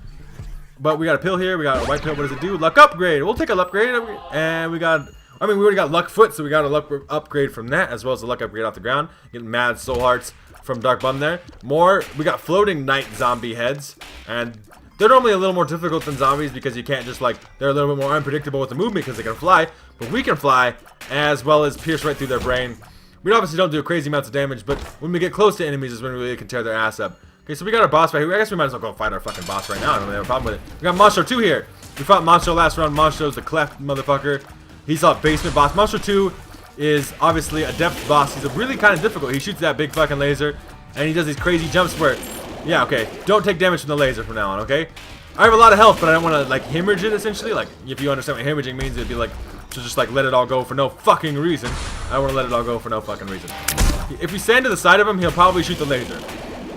Speaker 1: But we got a pill here. We got a white pill. What does it do? Luck upgrade. We'll take a luck upgrade. And we got, I mean, we already got luck foot, so we got a luck upgrade from that, as well as a luck upgrade off the ground. Getting mad soul hearts from Dark Bum there. More, we got floating night zombie heads. And they're normally a little more difficult than zombies because you can't just like, they're a little bit more unpredictable with the movement because they can fly. But we can fly, as well as pierce right through their brain. We obviously don't do crazy amounts of damage, but when we get close to enemies is when we really can tear their ass up. Okay, so we got our boss right here. I guess we might as well go fight our fucking boss right now. I don't really have a problem with it. We got Monstro 2 here. We fought Monstro last round. Monstro's the cleft motherfucker. He's a basement boss. Monstro 2 is obviously a depth boss. He's a really kind of difficult. He shoots that big fucking laser, and he does these crazy jumps where, yeah, okay, don't take damage from the laser from now on, okay? I have a lot of health, but I don't want to, like, hemorrhage it, essentially. Like, if you understand what hemorrhaging means, it'd be like, to just, like, let it all go for no fucking reason. I don't want to let it all go for no fucking reason. If we stand to the side of him, he'll probably shoot the laser.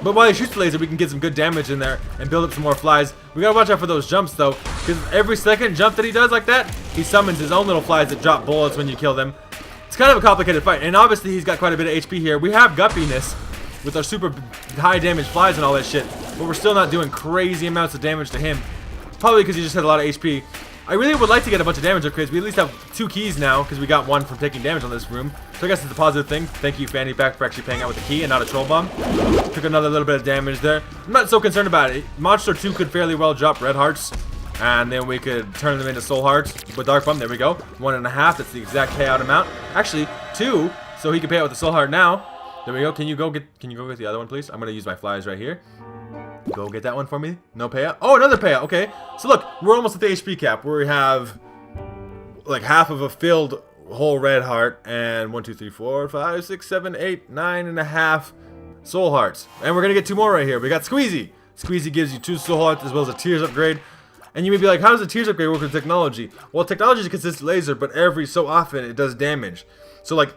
Speaker 1: But while he shoots the laser, we can get some good damage in there and build up some more flies. We gotta watch out for those jumps though, because every second jump that he does like that, he summons his own little flies that drop bullets when you kill them. It's kind of a complicated fight, and obviously he's got quite a bit of HP here. We have guppiness with our super high damage flies and all that shit, but we're still not doing crazy amounts of damage to him. Probably because he just had a lot of HP. I really would like to get a bunch of damage upgrades. We at least have 2 keys now, because we got 1 from taking damage on this room. So I guess it's a positive thing. Thank you, Fanny Pack, for actually paying out with a key and not a troll bomb. Took another little bit of damage there. I'm not so concerned about it. Monster 2 could fairly well drop red hearts, and then we could turn them into soul hearts with Dark Bomb. There we go. 1.5. That's the exact payout amount. Actually, 2. So he can pay out with the soul heart now. There we go. Can you go get the other one, please? I'm gonna use my flies right here. Go get that one for me. No payout. Oh, another payout. Okay. So look, we're almost at the HP cap where we have like half of a filled whole red heart and 1, 2, 3, 4, 5, 6, 7, 8, 9.5 soul hearts. And we're gonna get 2 more right here. We got Squeezy. Squeezy gives you 2 soul hearts as well as a tears upgrade. And you may be like, how does the tears upgrade work with technology? Well, technology is a consistent laser, but every so often it does damage. So like,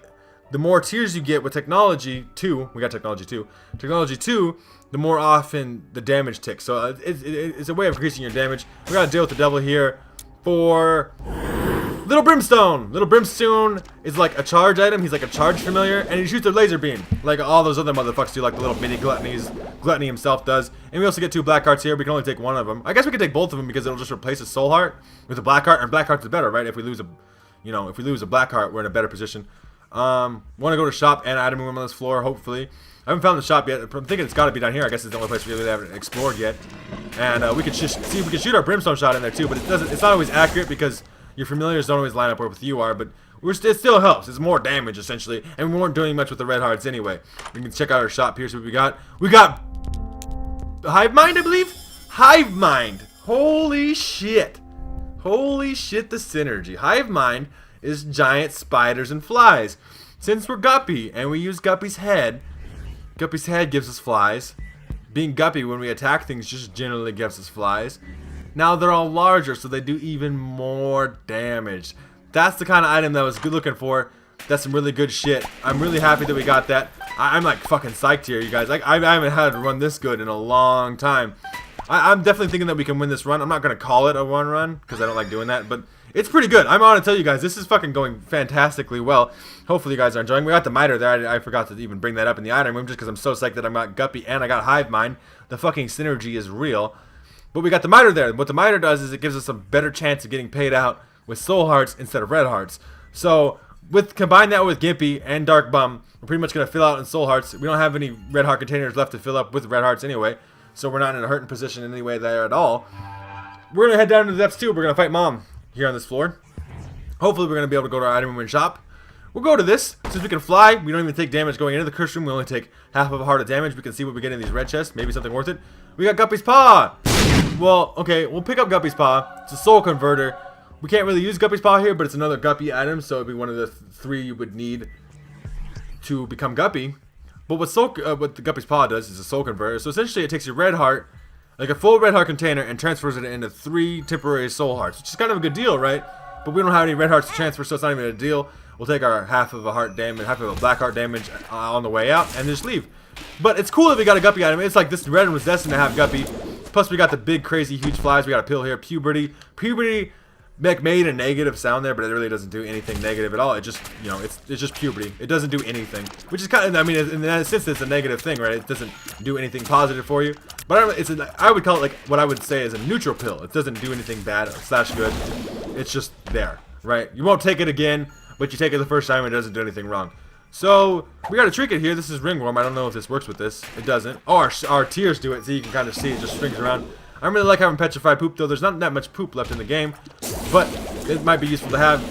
Speaker 1: the more tears you get with technology 2, we got technology 2. Technology 2, the more often the damage ticks. So it's a way of increasing your damage. We gotta deal with the devil here for Little Brimstone. Little Brimstone is like a charge item. He's like a charge familiar, and he shoots a laser beam like all those other motherfuckers do, like the little mini gluttonies. Gluttony himself does. And we also get 2 black hearts here. We can only take 1 of them. I guess we could take both of them because it'll just replace a soul heart with a black heart, and black hearts are better, right? If we lose a black heart, we're in a better position. Want to go to shop and item room on this floor, hopefully. I haven't found the shop yet. I'm thinking it's got to be down here. I guess it's the only place we really haven't explored yet. And we could just see if we can shoot our brimstone shot in there too, but it's not always accurate because your familiars don't always line up with you are, but it still helps. It's more damage essentially, and we weren't doing much with the red hearts anyway. We can check out our shop here, see what we got. We got Hive Mind, I believe. Hive Mind. Holy shit. Holy shit, the synergy. Hive Mind is giant spiders and flies. Since we're Guppy and we use Guppy's head gives us flies. Being Guppy, when we attack things, just generally gives us flies. Now they're all larger, so they do even more damage. That's the kind of item that I was good looking for. That's some really good shit. I'm really happy that we got that. I'm like fucking psyched here, you guys. Like, I haven't had a run this good in a long time. I'm definitely thinking that we can win this run. I'm not going to call it a one run because I don't like doing that, but it's pretty good. I'm on to tell you guys, this is fucking going fantastically well. Hopefully you guys are enjoying. We got the miter there. I forgot to even bring that up in the item room just because I'm so psyched that I got Guppy and I got Hive Mind. The fucking synergy is real. But we got the miter there. What the miter does is it gives us a better chance of getting paid out with soul hearts instead of red hearts. So combine that with Gimpy and Dark Bum, we're pretty much going to fill out in soul hearts. We don't have any red heart containers left to fill up with red hearts anyway, so we're not in a hurting position in any way there at all. We're going to head down to the depths too. We're going to fight Mom here on this floor. Hopefully we're going to be able to go to our item room and shop. We'll go to this. Since we can fly, we don't even take damage going into the curse room. We only take half of a heart of damage. We can see what we get in these red chests. Maybe something worth it. We got Guppy's Paw. Well, okay, we'll pick up Guppy's Paw. It's a soul converter. We can't really use Guppy's Paw here, but it's another Guppy item, so it'd be one of the 3 you would need to become Guppy. But what the Guppy's Paw does is a soul converter. So essentially it takes your red heart, like a full red heart container, and transfers it into 3 temporary soul hearts, which is kind of a good deal, right? But we don't have any red hearts to transfer, so it's not even a deal. We'll take our half of a heart damage, half of a black heart damage on the way out, and just leave. But it's cool that we got a Guppy item. It's like this red one was destined to have Guppy. Plus we got the big, crazy, huge flies. We got a pill here, Puberty. Puberty made a negative sound there, but it really doesn't do anything negative at all. It just, you know, it's just puberty. It doesn't do anything, which is kind of, I mean, in that sense, it's a negative thing, right? It doesn't do anything positive for you. But I would call it like what I would say is a neutral pill. It doesn't do anything bad / good. It's just there, right? You won't take it again, but you take it the first time and it doesn't do anything wrong. So we got a trinket here. This is ringworm. I don't know if this works with this. It doesn't. Oh, our tears do it, so you can kind of see it just swings around. I really like having petrified poop, though. There's not that much poop left in the game, but it might be useful to have.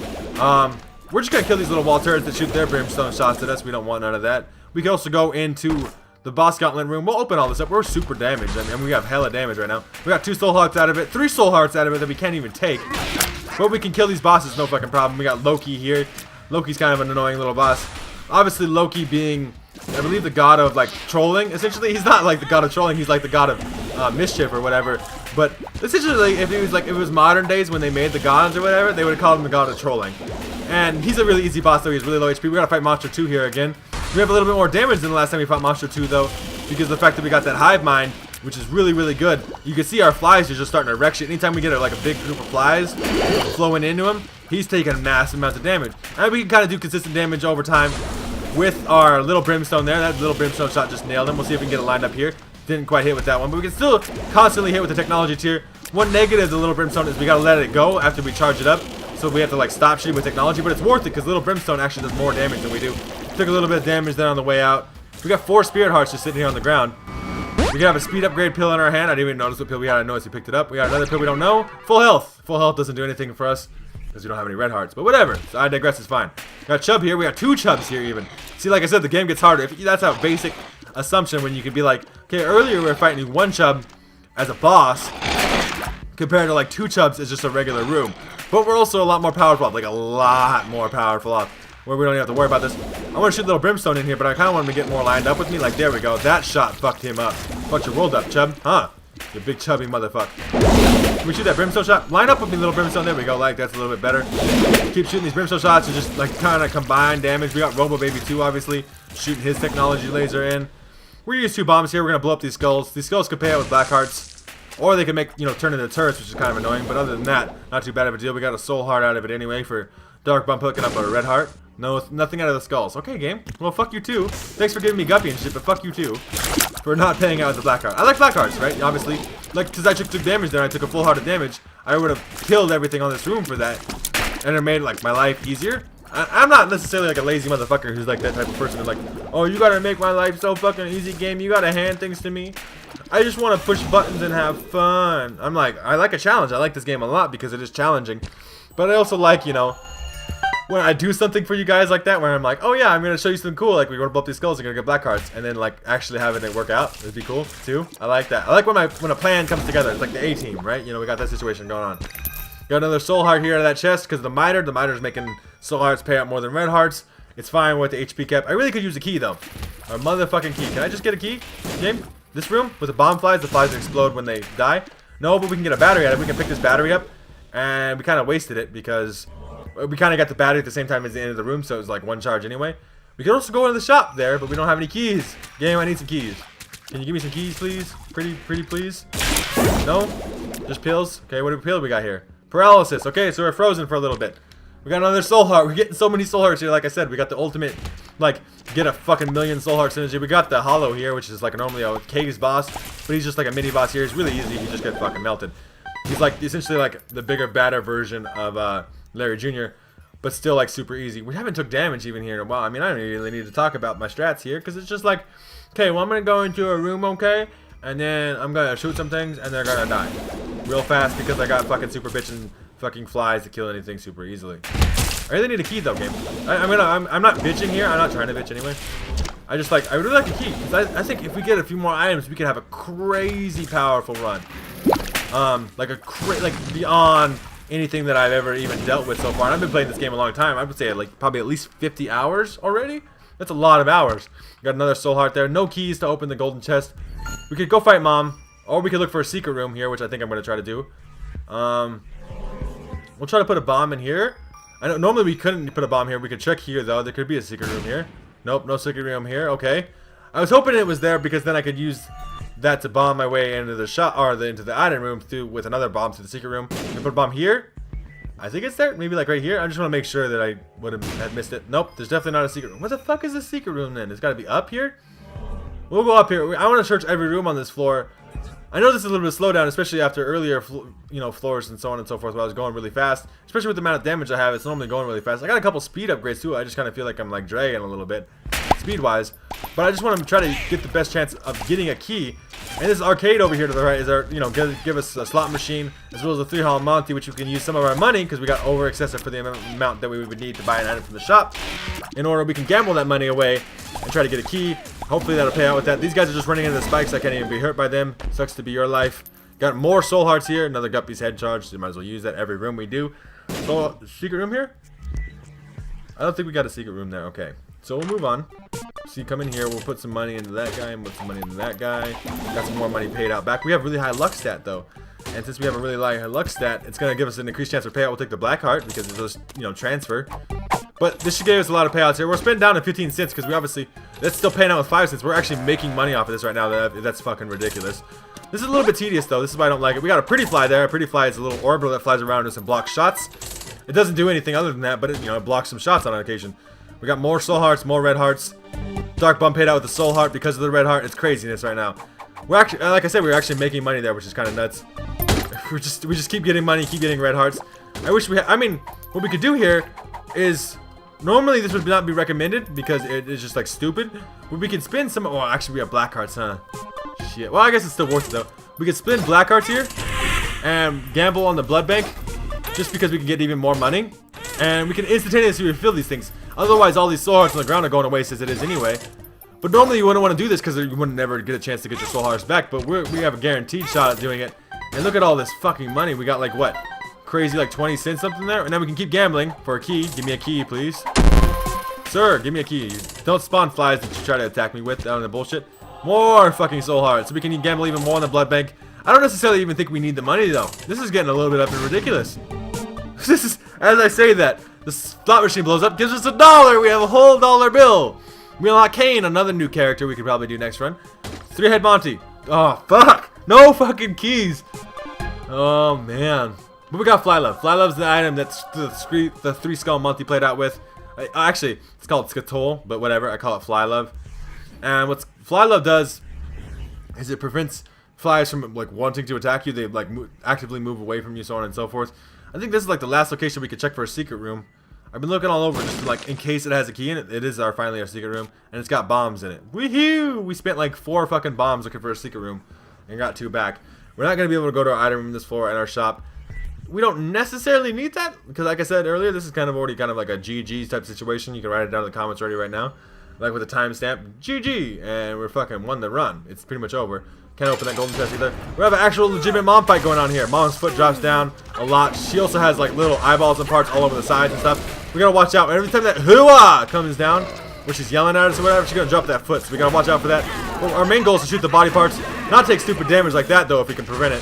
Speaker 1: We're just gonna kill these little wall turrets that shoot their brimstone shots at us. We don't want none of that. We can also go into the boss gauntlet room. We'll open all this up. We're super damaged, and we have hella damage right now. We got 2 soul hearts out of it, 3 soul hearts out of it that we can't even take. But we can kill these bosses, no fucking problem. We got Loki here. Loki's kind of an annoying little boss. Obviously, Loki being, I believe, the god of like trolling. Essentially, he's not like the god of trolling. He's like the god of mischief or whatever. But essentially, if it was modern days when they made the gods or whatever, they would have called him the god of trolling. And he's a really easy boss, though. He's really low HP. We gotta fight Monster 2 here again. We have a little bit more damage than the last time we fought Monster 2, though. because of the fact that we got that hive mind, which is really, really good. You can see our flies are just starting to wreck shit. Anytime we get like a big group of flies flowing into him, he's taking massive amounts of damage. And we can kind of do consistent damage over time with our little brimstone there. That little brimstone shot just nailed him. We'll see if we can get it lined up here. Didn't quite hit with that one, but we can still constantly hit with the technology tier. One negative of the little brimstone is we gotta let it go after we charge it up. So we have to like stop shooting with technology, but it's worth it because little brimstone actually does more damage than we do. Took a little bit of damage there on the way out. We got 4 spirit hearts just sitting here on the ground. We have a speed upgrade pill in our hand. I didn't even notice what pill we had. I noticed we picked it up. We got another pill we don't know. Full health. Full health doesn't do anything for us because we don't have any red hearts. But whatever. So I digress. It's fine. Got Chub here. We got 2 Chubs here even. See, like I said, the game gets harder. That's a basic assumption when you could be like, okay, earlier we were fighting 1 Chub as a boss compared to like 2 Chubs as just a regular room. But we're also a lot more powerful, like a lot more powerful up, where we don't even have to worry about this. I want to shoot a little brimstone in here, but I kind of want him to get more lined up with me. Like, there we go. That shot fucked him up. Fucked your world up, Chub. Huh? You big chubby motherfucker. Can we shoot that brimstone shot? Line up with me, little brimstone. There we go. Like, that's a little bit better. Keep shooting these brimstone shots to just, like, kind of combine damage. We got Robo Baby 2, obviously, shooting his technology laser in. We're going to use 2 bombs here. We're going to blow up these skulls. These skulls could pay out with black hearts. Or they can make, you know, turn into turrets, which is kind of annoying. But other than that, not too bad of a deal. We got a soul heart out of it anyway for Dark Bump hooking up a red heart. No, nothing out of the skulls. Okay, game. Well, fuck you too. Thanks for giving me Guppy and shit, but fuck you too for not paying out with the black heart. I like black hearts, right? Obviously, like, because I took damage there. I took a full heart of damage. I would have killed everything on this room for that, and it made like my life easier. I'm not necessarily like a lazy motherfucker who's like that type of person who's like, oh, you gotta make my life so fucking easy, game. You gotta hand things to me. I just want to push buttons and have fun. I'm like, I like a challenge. I like this game a lot because it is challenging. But I also like, you know, when I do something for you guys like that, where I'm like, oh yeah, I'm gonna show you something cool. Like, we're gonna blow up these skulls, you're gonna get black hearts, and then like actually having it work out. It'd be cool too. I like that. I like when a plan comes together. It's like the A-team, right? You know, we got that situation going on. Got another soul heart here out of that chest because the miter's making soul hearts pay out more than red hearts. It's fine with the HP cap. I really could use a key though. A motherfucking key. Can I just get a key? Game? This room with the bomb flies. The flies explode when they die. No, but we can get a battery out of it. We can pick this battery up, and we kind of wasted it because we kind of got the battery at the same time as the end of the room, so it was like 1 charge anyway. We could also go into the shop there, but we don't have any keys. Game, I need some keys. Can you give me some keys, please? Pretty please. No? Just pills? Okay, what pill we got here? Paralysis. Okay, so we're frozen for a little bit. We got another soul heart. We're getting so many soul hearts here. Like I said, we got the ultimate, like, get a fucking million soul heart synergy. We got the hollow here, which is like normally a cave's boss, but he's just like a mini boss here. He's really easy. He just gets fucking melted. He's like essentially like the bigger, badder version of Larry Jr., but still like super easy. We haven't took damage even here in a while. I mean, I don't really need to talk about my strats here because it's just like, okay, well, I'm gonna go into a room, okay, and then I'm gonna shoot some things and they're gonna die real fast because I got fucking super bitchin' fucking flies to kill anything super easily. I really need a key though, game. I'm not bitching here. I'm not trying to bitch anyway. I just like, I really like a key because I think if we get a few more items, we could have a crazy powerful run. Like beyond anything that I've ever even dealt with so far. And I've been playing this game a long time. I would say like probably at least 50 hours already. That's a lot of hours. Got another soul heart there. No keys to open the golden chest. We could go fight Mom, or we could look for a secret room here, which I think I'm going to try to do. We'll try to put a bomb in here. I know normally we couldn't put a bomb here. We could check here though. There could be a secret room here. Nope, no secret room here. Okay. I was hoping it was there because then I could use that to bomb my way into the shop or into the item room through with another bomb to the secret room. And put a bomb here. I think it's there. Maybe like right here. I just want to make sure that I would have missed it. Nope, there's definitely not a secret room. What the fuck is the secret room then? It's got to be up here. We'll go up here. I want to search every room on this floor. I know this is a little bit of slowdown, especially after earlier, floors and so on and so forth. Where I was going really fast, especially with the amount of damage I have. It's normally going really fast. I got a couple speed upgrades too. I just kind of feel like I'm like dragging a little bit, speed-wise. But I just want to try to get the best chance of getting a key. And this arcade over here to the right is our, give us a slot machine as well as a 3-hall Monty, which we can use some of our money because we got over excessive for the amount that we would need to buy an item from the shop. In order we can gamble that money away and try to get a key. Hopefully that'll pay out with that. These guys are just running into the spikes. I can't even be hurt by them. Sucks to be your life. Got more soul hearts here. Another Guppy's head charge. So you might as well use that every room we do. So, secret room here? I don't think we got a secret room there. Okay. So we'll move on. See, come in here. We'll put some money into that guy and put some money into that guy. Got some more money paid out back. We have really high luck stat though. And since we have a really high luck stat, it's going to give us an increased chance for payout. We'll take the black heart because it's just, transfer. But this should give us a lot of payouts here. We're spending down to 15 cents because we obviously, that's still paying out with 5 cents. We're actually making money off of this right now. That's fucking ridiculous. This is a little bit tedious though. This is why I don't like it. We got a pretty fly there. A pretty fly is a little orbital that flies around us and blocks shots. It doesn't do anything other than that, but it, you know, it blocks some shots on occasion. We got more soul hearts, more red hearts. Dark Bum paid out with the soul heart because of the red heart. It's craziness right now. We're actually, like I said, we're actually making money there, which is kind of nuts. We just keep getting money, keep getting red hearts. I wish we had, I mean, what we could do here is, normally this would not be recommended because it is just like stupid. But we can spin some, well actually we have black hearts, huh? Shit, well I guess it's still worth it though. We could spin black hearts here and gamble on the blood bank just because we can get even more money. And we can instantaneously refill these things. Otherwise all these soul hearts on the ground are going to waste as it is anyway. But normally you wouldn't want to do this because you wouldn't never get a chance to get your soul hearts back. But we have a guaranteed shot at doing it. And look at all this fucking money. We got like what? Crazy like 20 cents something there. And then we can keep gambling for a key. Give me a key please. Sir, give me a key. Don't spawn flies that you try to attack me with down in the bullshit. More fucking soul hearts. So we can gamble even more on the blood bank. I don't necessarily even think we need the money though. This is getting a little bit up and ridiculous. This is, as I say that, the slot machine blows up, gives us $1. We have a whole dollar bill. We unlock Kane, another new character we could probably do next run. 3-head Monty. Oh, fuck. No fucking keys. Oh, man. But we got Fly Love. Fly Love's the item that's the 3-skull Monty played out with. Actually, it's called Skatole, but whatever. I call it Fly Love. And what Fly Love does is it prevents flies from like wanting to attack you. They like actively move away from you, so on and so forth. I think this is like the last location we could check for a secret room. I've been looking all over just to, like in case it has a key in it. It is finally our secret room, and it's got bombs in it. Woohoo! We spent like 4 fucking bombs looking for a secret room, and got 2 back. We're not gonna be able to go to our item room this floor at our shop. We don't necessarily need that because, like I said earlier, this is kind of already kind of like a GG type situation. You can write it down in the comments already right now, like with a timestamp GG, and we're fucking won the run. It's pretty much over. Can't open that golden chest either. We have an actual legitimate mom fight going on here. Mom's foot drops down a lot. She also has like little eyeballs and parts all over the sides and stuff. We gotta watch out. Every time that hooah comes down, where she's yelling at us or whatever, she's gonna drop that foot. So we gotta watch out for that. Well, our main goal is to shoot the body parts. Not take stupid damage like that though, if we can prevent it.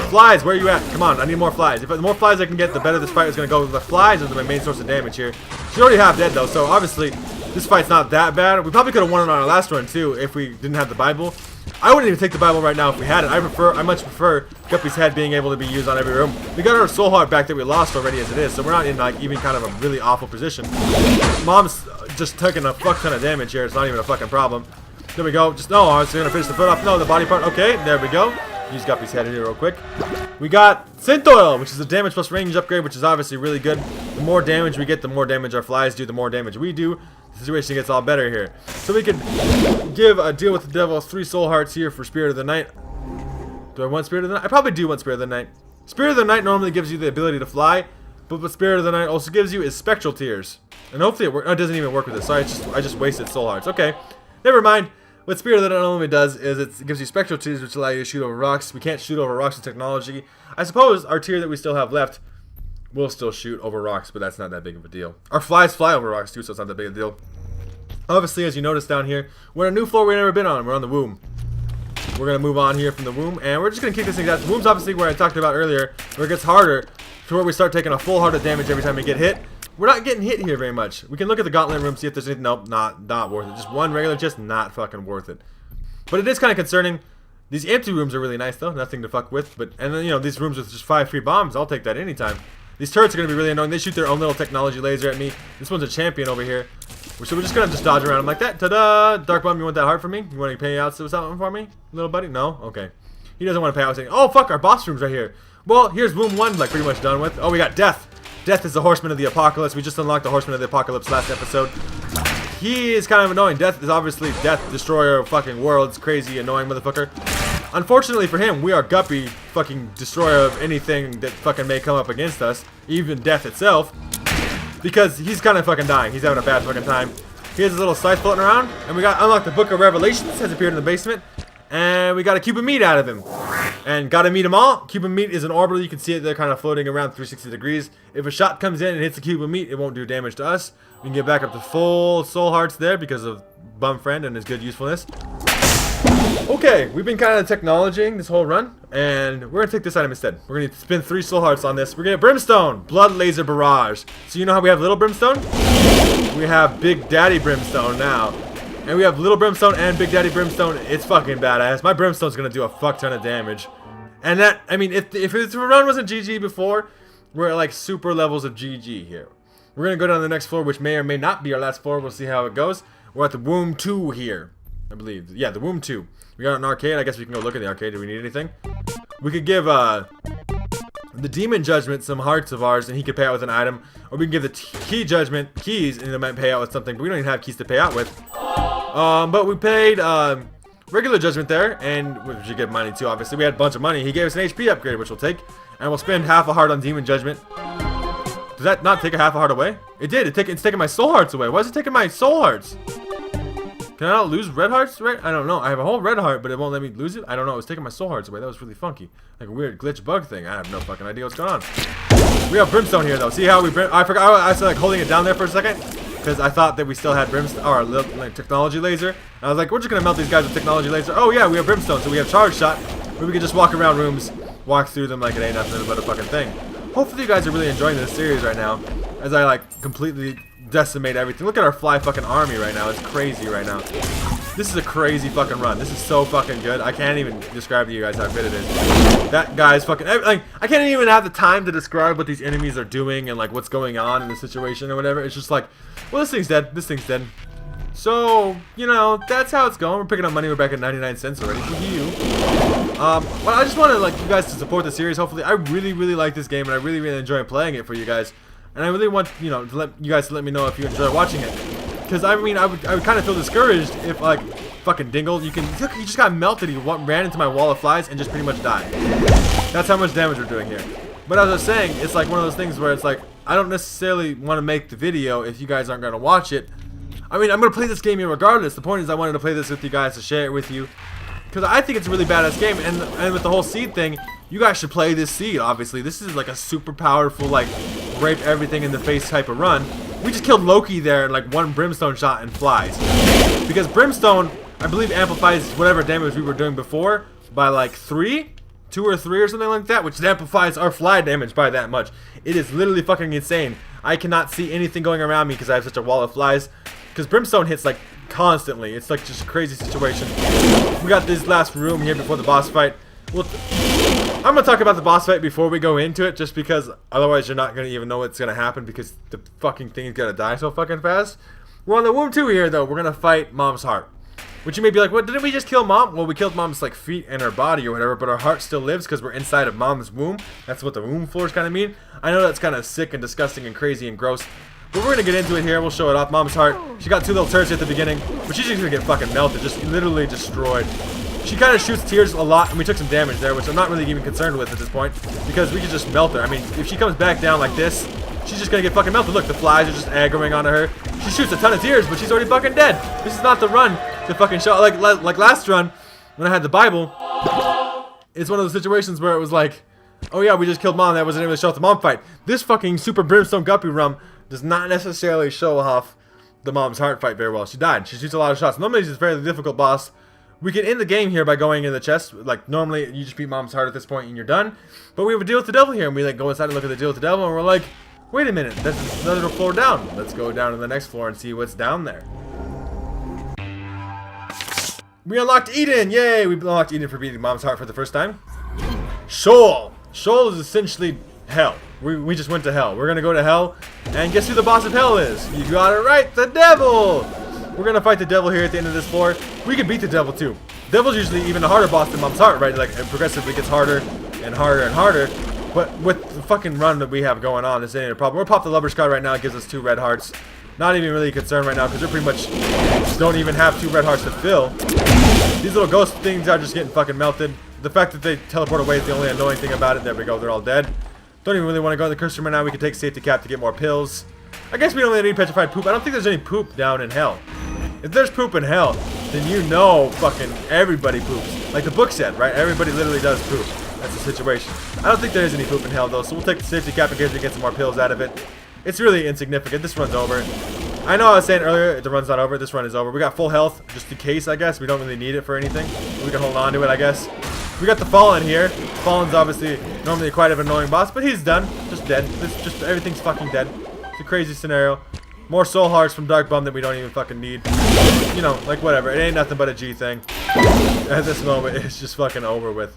Speaker 1: Flies, where are you at? Come on, I need more flies. If the more flies I can get, the better this fight is gonna go. The flies are my main source of damage here. She's already half dead though, so obviously this fight's not that bad. We probably could have won it on our last run too if we didn't have the Bible. I wouldn't even take the Bible right now if we had it. I much prefer Guppy's head being able to be used on every room. We got our soul heart back that we lost already as it is, so we're not in like even kind of a really awful position. Mom's just taking a fuck ton of damage here. It's not even a fucking problem. There we go. Just no, I was gonna finish the foot off. No, the body part. Okay, there we go. Use Guppy's head here real quick. We got Synth Oil, which is a damage plus range upgrade, which is obviously really good. The more damage we get, the more damage our flies do, the more damage we do. The situation gets all better here. So we could give a deal with the devil 3 soul hearts here for Spirit of the Night. Do I want Spirit of the Night? I probably do want Spirit of the Night. Spirit of the Night normally gives you the ability to fly, but what Spirit of the Night also gives you is Spectral Tears. And hopefully it works. Oh, it doesn't even work with this. Sorry, I just wasted soul hearts. Okay, never mind. What Spirit of the Night normally does is it gives you Spectral Tears, which allow you to shoot over rocks. We can't shoot over rocks with technology. I suppose our tier that we still have left will still shoot over rocks, but that's not that big of a deal. Our flies fly over rocks too, so it's not that big a deal. Obviously, as you notice down here, we're on a new floor we've never been on. We're on the womb. We're going to move on here from the womb, and we're just going to kick this thing out. The womb's obviously where I talked about earlier, where it gets harder, to where we start taking a full heart of damage every time we get hit. We're not getting hit here very much. We can look at the gauntlet room, see if there's anything. Nope, not worth it. Just one regular chest, not fucking worth it. But it is kind of concerning. These empty rooms are really nice, though. Nothing to fuck with. But and then, you know, these rooms with just 5 free bombs, I'll take that anytime. These turrets are going to be really annoying. They shoot their own little technology laser at me. This one's a champion over here. So we're just going to just dodge around him like that. Ta-da! Dark Bum, you want that heart for me? You want to pay out something for me? Little buddy? No? Okay. He doesn't want to pay out anything. Oh, fuck! Our boss room's right here. Well, here's room 1, like, pretty much done with. Oh, we got Death. Death is the Horseman of the Apocalypse. We just unlocked the Horseman of the Apocalypse last episode. He is kind of annoying. Death is obviously Death, destroyer of fucking worlds. Crazy, annoying motherfucker. Unfortunately for him, we are Guppy, fucking destroyer of anything that fucking may come up against us. Even Death itself. Because he's kind of fucking dying. He's having a bad fucking time. He has his little scythe floating around. And we got unlocked the Book of Revelations. Has appeared in the basement. And we got a cube of meat out of him. And gotta meet them all. Cube of meat is an orbital. You can see it there kind of floating around 360 degrees. If a shot comes in and hits the cube of meat, it won't do damage to us. We can get back up to full soul hearts there because of Bum Friend and his good usefulness. Okay, we've been kind of technologying this whole run, and we're gonna take this item instead. We're gonna spend 3 soul hearts on this. We're gonna get Brimstone, Blood Laser Barrage. So you know how we have Little Brimstone? We have Big Daddy Brimstone now. And we have Little Brimstone and Big Daddy Brimstone. It's fucking badass. My Brimstone's gonna do a fuck ton of damage. And that, I mean, if the run wasn't GG before, we're at like super levels of GG here. We're gonna go down to the next floor, which may or may not be our last floor. We'll see how it goes. We're at the Womb 2 here, I believe. Yeah, the Womb 2. We got an arcade. I guess we can go look at the arcade. Do we need anything? We could give the Demon Judgment some hearts of ours, and he could pay out with an item. Or we can give the Key Judgment keys, and it might pay out with something. But we don't even have keys to pay out with. But we paid regular Judgment there, and we should get money too. Obviously, we had a bunch of money. He gave us an HP upgrade, which we'll take, and we'll spend half a heart on Demon Judgment. Does that not take a half a heart away? It did. It's taking my soul hearts away. Why is it taking my soul hearts? Can I not lose red hearts, right? I don't know. I have a whole red heart, but it won't let me lose it. I don't know. It was taking my soul hearts away. That was really funky. Like a weird glitch bug thing. I have no fucking idea what's going on. We have Brimstone here, though. See how we... I forgot. I was like holding it down there for a second because I thought that we still had Brimstone, or like technology laser. And I was like, we're just going to melt these guys with technology laser. Oh, yeah, we have Brimstone. So we have Charge Shot, where we can just walk around rooms, walk through them like it ain't nothing but a fucking thing. Hopefully you guys are really enjoying this series right now as I, like, completely decimate everything. Look at our fly fucking army right now. It's crazy right now. This is a crazy fucking run. This is so fucking good. I can't even describe to you guys how good it is. That guy's fucking... like, I can't even have the time to describe what these enemies are doing and, like, what's going on in the situation or whatever. It's just like, well, this thing's dead. This thing's dead. So, you know, that's how it's going. We're picking up money. We're back at 99 cents already. For you. Well, I just want to, like, you guys to support the series. Hopefully, I really, really like this game, and I really, really enjoy playing it for you guys. And I really want, you know, to let you guys let me know if you enjoy watching it. Because, I mean, I would kind of feel discouraged if, like, fucking Dingle, he just got melted. He ran into my wall of flies and just pretty much died. That's how much damage we're doing here. But as I was saying, it's like one of those things where it's like, I don't necessarily want to make the video if you guys aren't going to watch it. I mean, I'm going to play this game here regardless. The point is I wanted to play this with you guys to share it with you. Because I think it's a really badass game. And with the whole seed thing, you guys should play this seed, obviously. This is like a super powerful, like, rape everything in the face type of run. We just killed Loki there in like 1 Brimstone shot and flies. Because Brimstone, I believe, amplifies whatever damage we were doing before by like 2 or 3 or something like that, which amplifies our fly damage by that much. It is literally fucking insane. I cannot see anything going around me because I have such a wall of flies. Because Brimstone hits like constantly. It's like just a crazy situation. We got this last room here before the boss fight. I'm going to talk about the boss fight before we go into it, just because otherwise you're not going to even know what's going to happen because the fucking thing is going to die so fucking fast. We're on the Womb 2 here, though. We're going to fight Mom's heart. Which you may be like, what, didn't we just kill Mom? Well, we killed Mom's like feet and her body or whatever, but our heart still lives because we're inside of Mom's womb. That's what the womb floors kind of mean. I know that's kind of sick and disgusting and crazy and gross, but we're going to get into it here. We'll show it off. Mom's heart. She got 2 little turrets at the beginning, but she's just going to get fucking melted, just literally destroyed. She kind of shoots tears a lot, and we took some damage there, which I'm not really even concerned with at this point, because we could just melt her. I mean, if she comes back down like this, she's just gonna get fucking melted. Look, the flies are just aggroing onto her. She shoots a ton of tears, but she's already fucking dead. This is not the run to fucking show. Like last run, when I had the Bible, it's one of those situations where it was like, oh yeah, we just killed Mom. That wasn't even to show off the Mom fight. This fucking Super Brimstone Guppy Rum does not necessarily show off the Mom's heart fight very well. She died. She shoots a lot of shots. Normally, she's a fairly difficult boss. We can end the game here by going in the chest. Like, normally, you just beat Mom's heart at this point and you're done. But we have a deal with the devil here, and we like go inside and look at the deal with the devil, and we're like, wait a minute, that's another floor down. Let's go down to the next floor and see what's down there. We unlocked Eden! Yay! We unlocked Eden for beating Mom's heart for the first time. Sheol! Sheol is essentially hell. We just went to hell. We're gonna go to hell, and guess who the boss of hell is? You got it right, the devil! We're gonna fight the devil here at the end of this floor. We can beat the devil too. Devil's usually even a harder boss than Mom's heart, right? Like, it progressively gets harder and harder and harder. But with the fucking run that we have going on, this ain't a problem. We'll pop the Lubber Sky right now. It gives us 2 red hearts. Not even really concerned right now because we pretty much don't even have 2 red hearts to fill. These little ghost things are just getting fucking melted. The fact that they teleport away is the only annoying thing about it. There we go. They're all dead. Don't even really want to go in the curse room right now. We can take safety cap to get more pills. I guess we don't really need petrified poop. I don't think there's any poop down in hell. If there's poop in hell, then you know fucking everybody poops. Like the book said, right? Everybody literally does poop. That's the situation. I don't think there is any poop in hell though, so we'll take the safety cap in case we get some more pills out of it. It's really insignificant. This run's over. I know I was saying earlier the run's not over. This run is over. We got full health just in case, I guess. We don't really need it for anything. We can hold on to it, I guess. We got the Fallen here. Fallen's obviously normally quite an annoying boss, but he's done. Just dead. Just everything's fucking dead. It's a crazy scenario. More soul hearts from Dark Bum that we don't even fucking need. You know, like whatever. It ain't nothing but a G thing. At this moment, it's just fucking over with.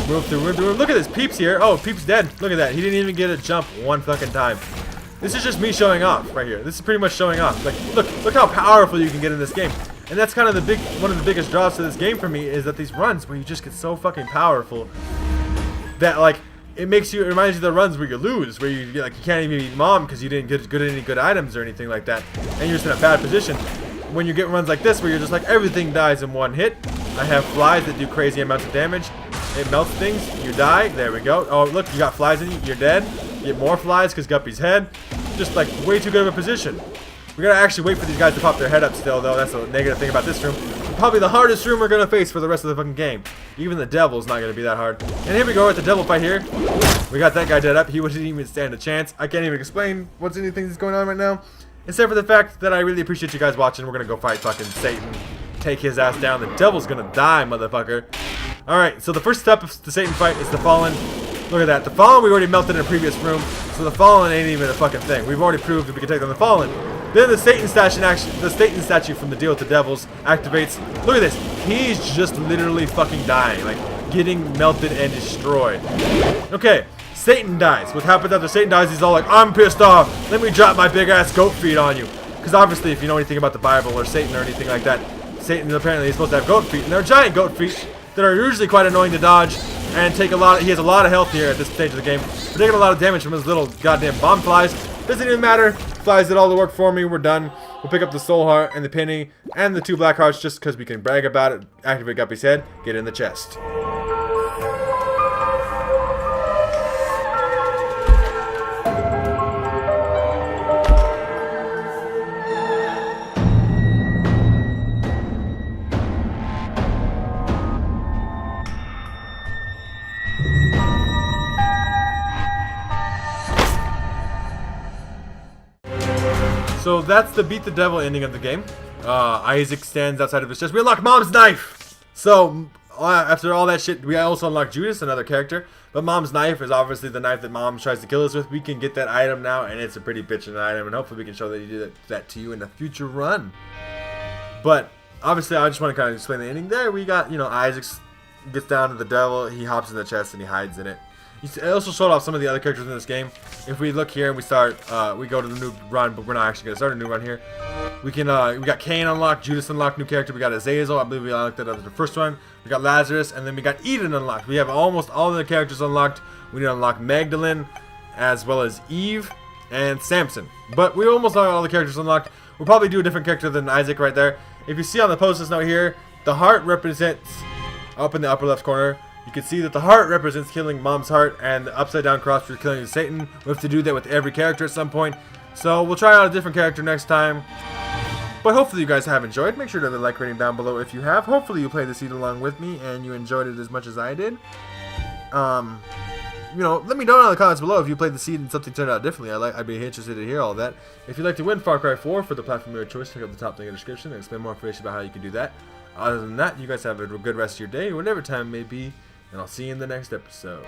Speaker 1: Move through. Look at this. Peep's here. Oh, Peep's dead. Look at that. He didn't even get a jump one fucking time. This is just me showing off right here. This is pretty much showing off. Like, look how powerful you can get in this game. And that's kind of one of the biggest draws to this game for me is that these runs where you just get so fucking powerful that like it reminds you of the runs where you lose, where you can't even beat Mom because you didn't get any good items or anything like that, and you're just in a bad position. When you get runs like this where you're just like everything dies in one hit. I have flies that do crazy amounts of damage. It melts things. You die. There we go. Oh look, you got flies in you. You're dead. You get more flies because Guppy's head. Just like way too good of a position. We gotta actually wait for these guys to pop their head up still, though. That's the negative thing about this room. Probably the hardest room we're gonna face for the rest of the fucking game. Even the devil's not gonna be that hard. And here we go with the devil fight here. We got that guy dead up. He wouldn't even stand a chance. I can't even explain what's anything that's going on right now. Except for the fact that I really appreciate you guys watching. We're gonna go fight fucking Satan. Take his ass down. The devil's gonna die, motherfucker. Alright, so the first step of the Satan fight is the Fallen. Look at that. The Fallen we already melted in a previous room. So the Fallen ain't even a fucking thing. We've already proved that we can take down the Fallen. Then the Satan statue from the deal with the devils activates. Look at this. He's just literally fucking dying. Like, getting melted and destroyed. Okay, Satan dies. What happens after Satan dies, he's all like, I'm pissed off. Let me drop my big ass goat feet on you. Because obviously, if you know anything about the Bible or Satan or anything like that, Satan apparently is supposed to have goat feet. And they're giant goat feet that are usually quite annoying to dodge. And take a lot. He has a lot of health here at this stage of the game. We're taking a lot of damage from his little goddamn bomb flies. Doesn't even matter. Flies did all the work for me. We're done. We'll pick up the soul heart and the penny and the 2 black hearts just because we can brag about it. Activate Guppy's head. Get in the chest. So that's the beat the devil ending of the game. Isaac stands outside of his chest. We unlock Mom's knife! So, after all that shit, we also unlock Judas, another character. But Mom's knife is obviously the knife that Mom tries to kill us with. We can get that item now, and it's a pretty bitchin' item. And hopefully we can show that you do that to you in a future run. But, obviously, I just want to kind of explain the ending there. We got, Isaac gets down to the devil. He hops in the chest, and he hides in it. I also showed off some of the other characters in this game. If we look here and we start, we go to the new run, but we're not actually gonna start a new run here. We can, we got Cain unlocked, Judas unlocked, new character. We got Azazel, I believe we unlocked that as the first one. We got Lazarus, and then we got Eden unlocked. We have almost all of the characters unlocked. We need to unlock Magdalene, as well as Eve and Samson. But we almost got all the characters unlocked. We'll probably do a different character than Isaac right there. If you see on the post-it note here, the heart represents up in the upper left corner. You can see that the heart represents killing Mom's heart, and the upside down cross for killing Satan. We have to do that with every character at some point. So we'll try out a different character next time. But hopefully you guys have enjoyed. Make sure to leave a like rating down below if you have. Hopefully you played the seed along with me and you enjoyed it as much as I did. Let me know in the comments below if you played the seed and something turned out differently. I'd be interested to hear all that. If you'd like to win Far Cry 4 for the platform of your choice, check out the top link in the description and explain more information about how you can do that. Other than that, you guys have a good rest of your day, whatever time it may be. And I'll see you in the next episode.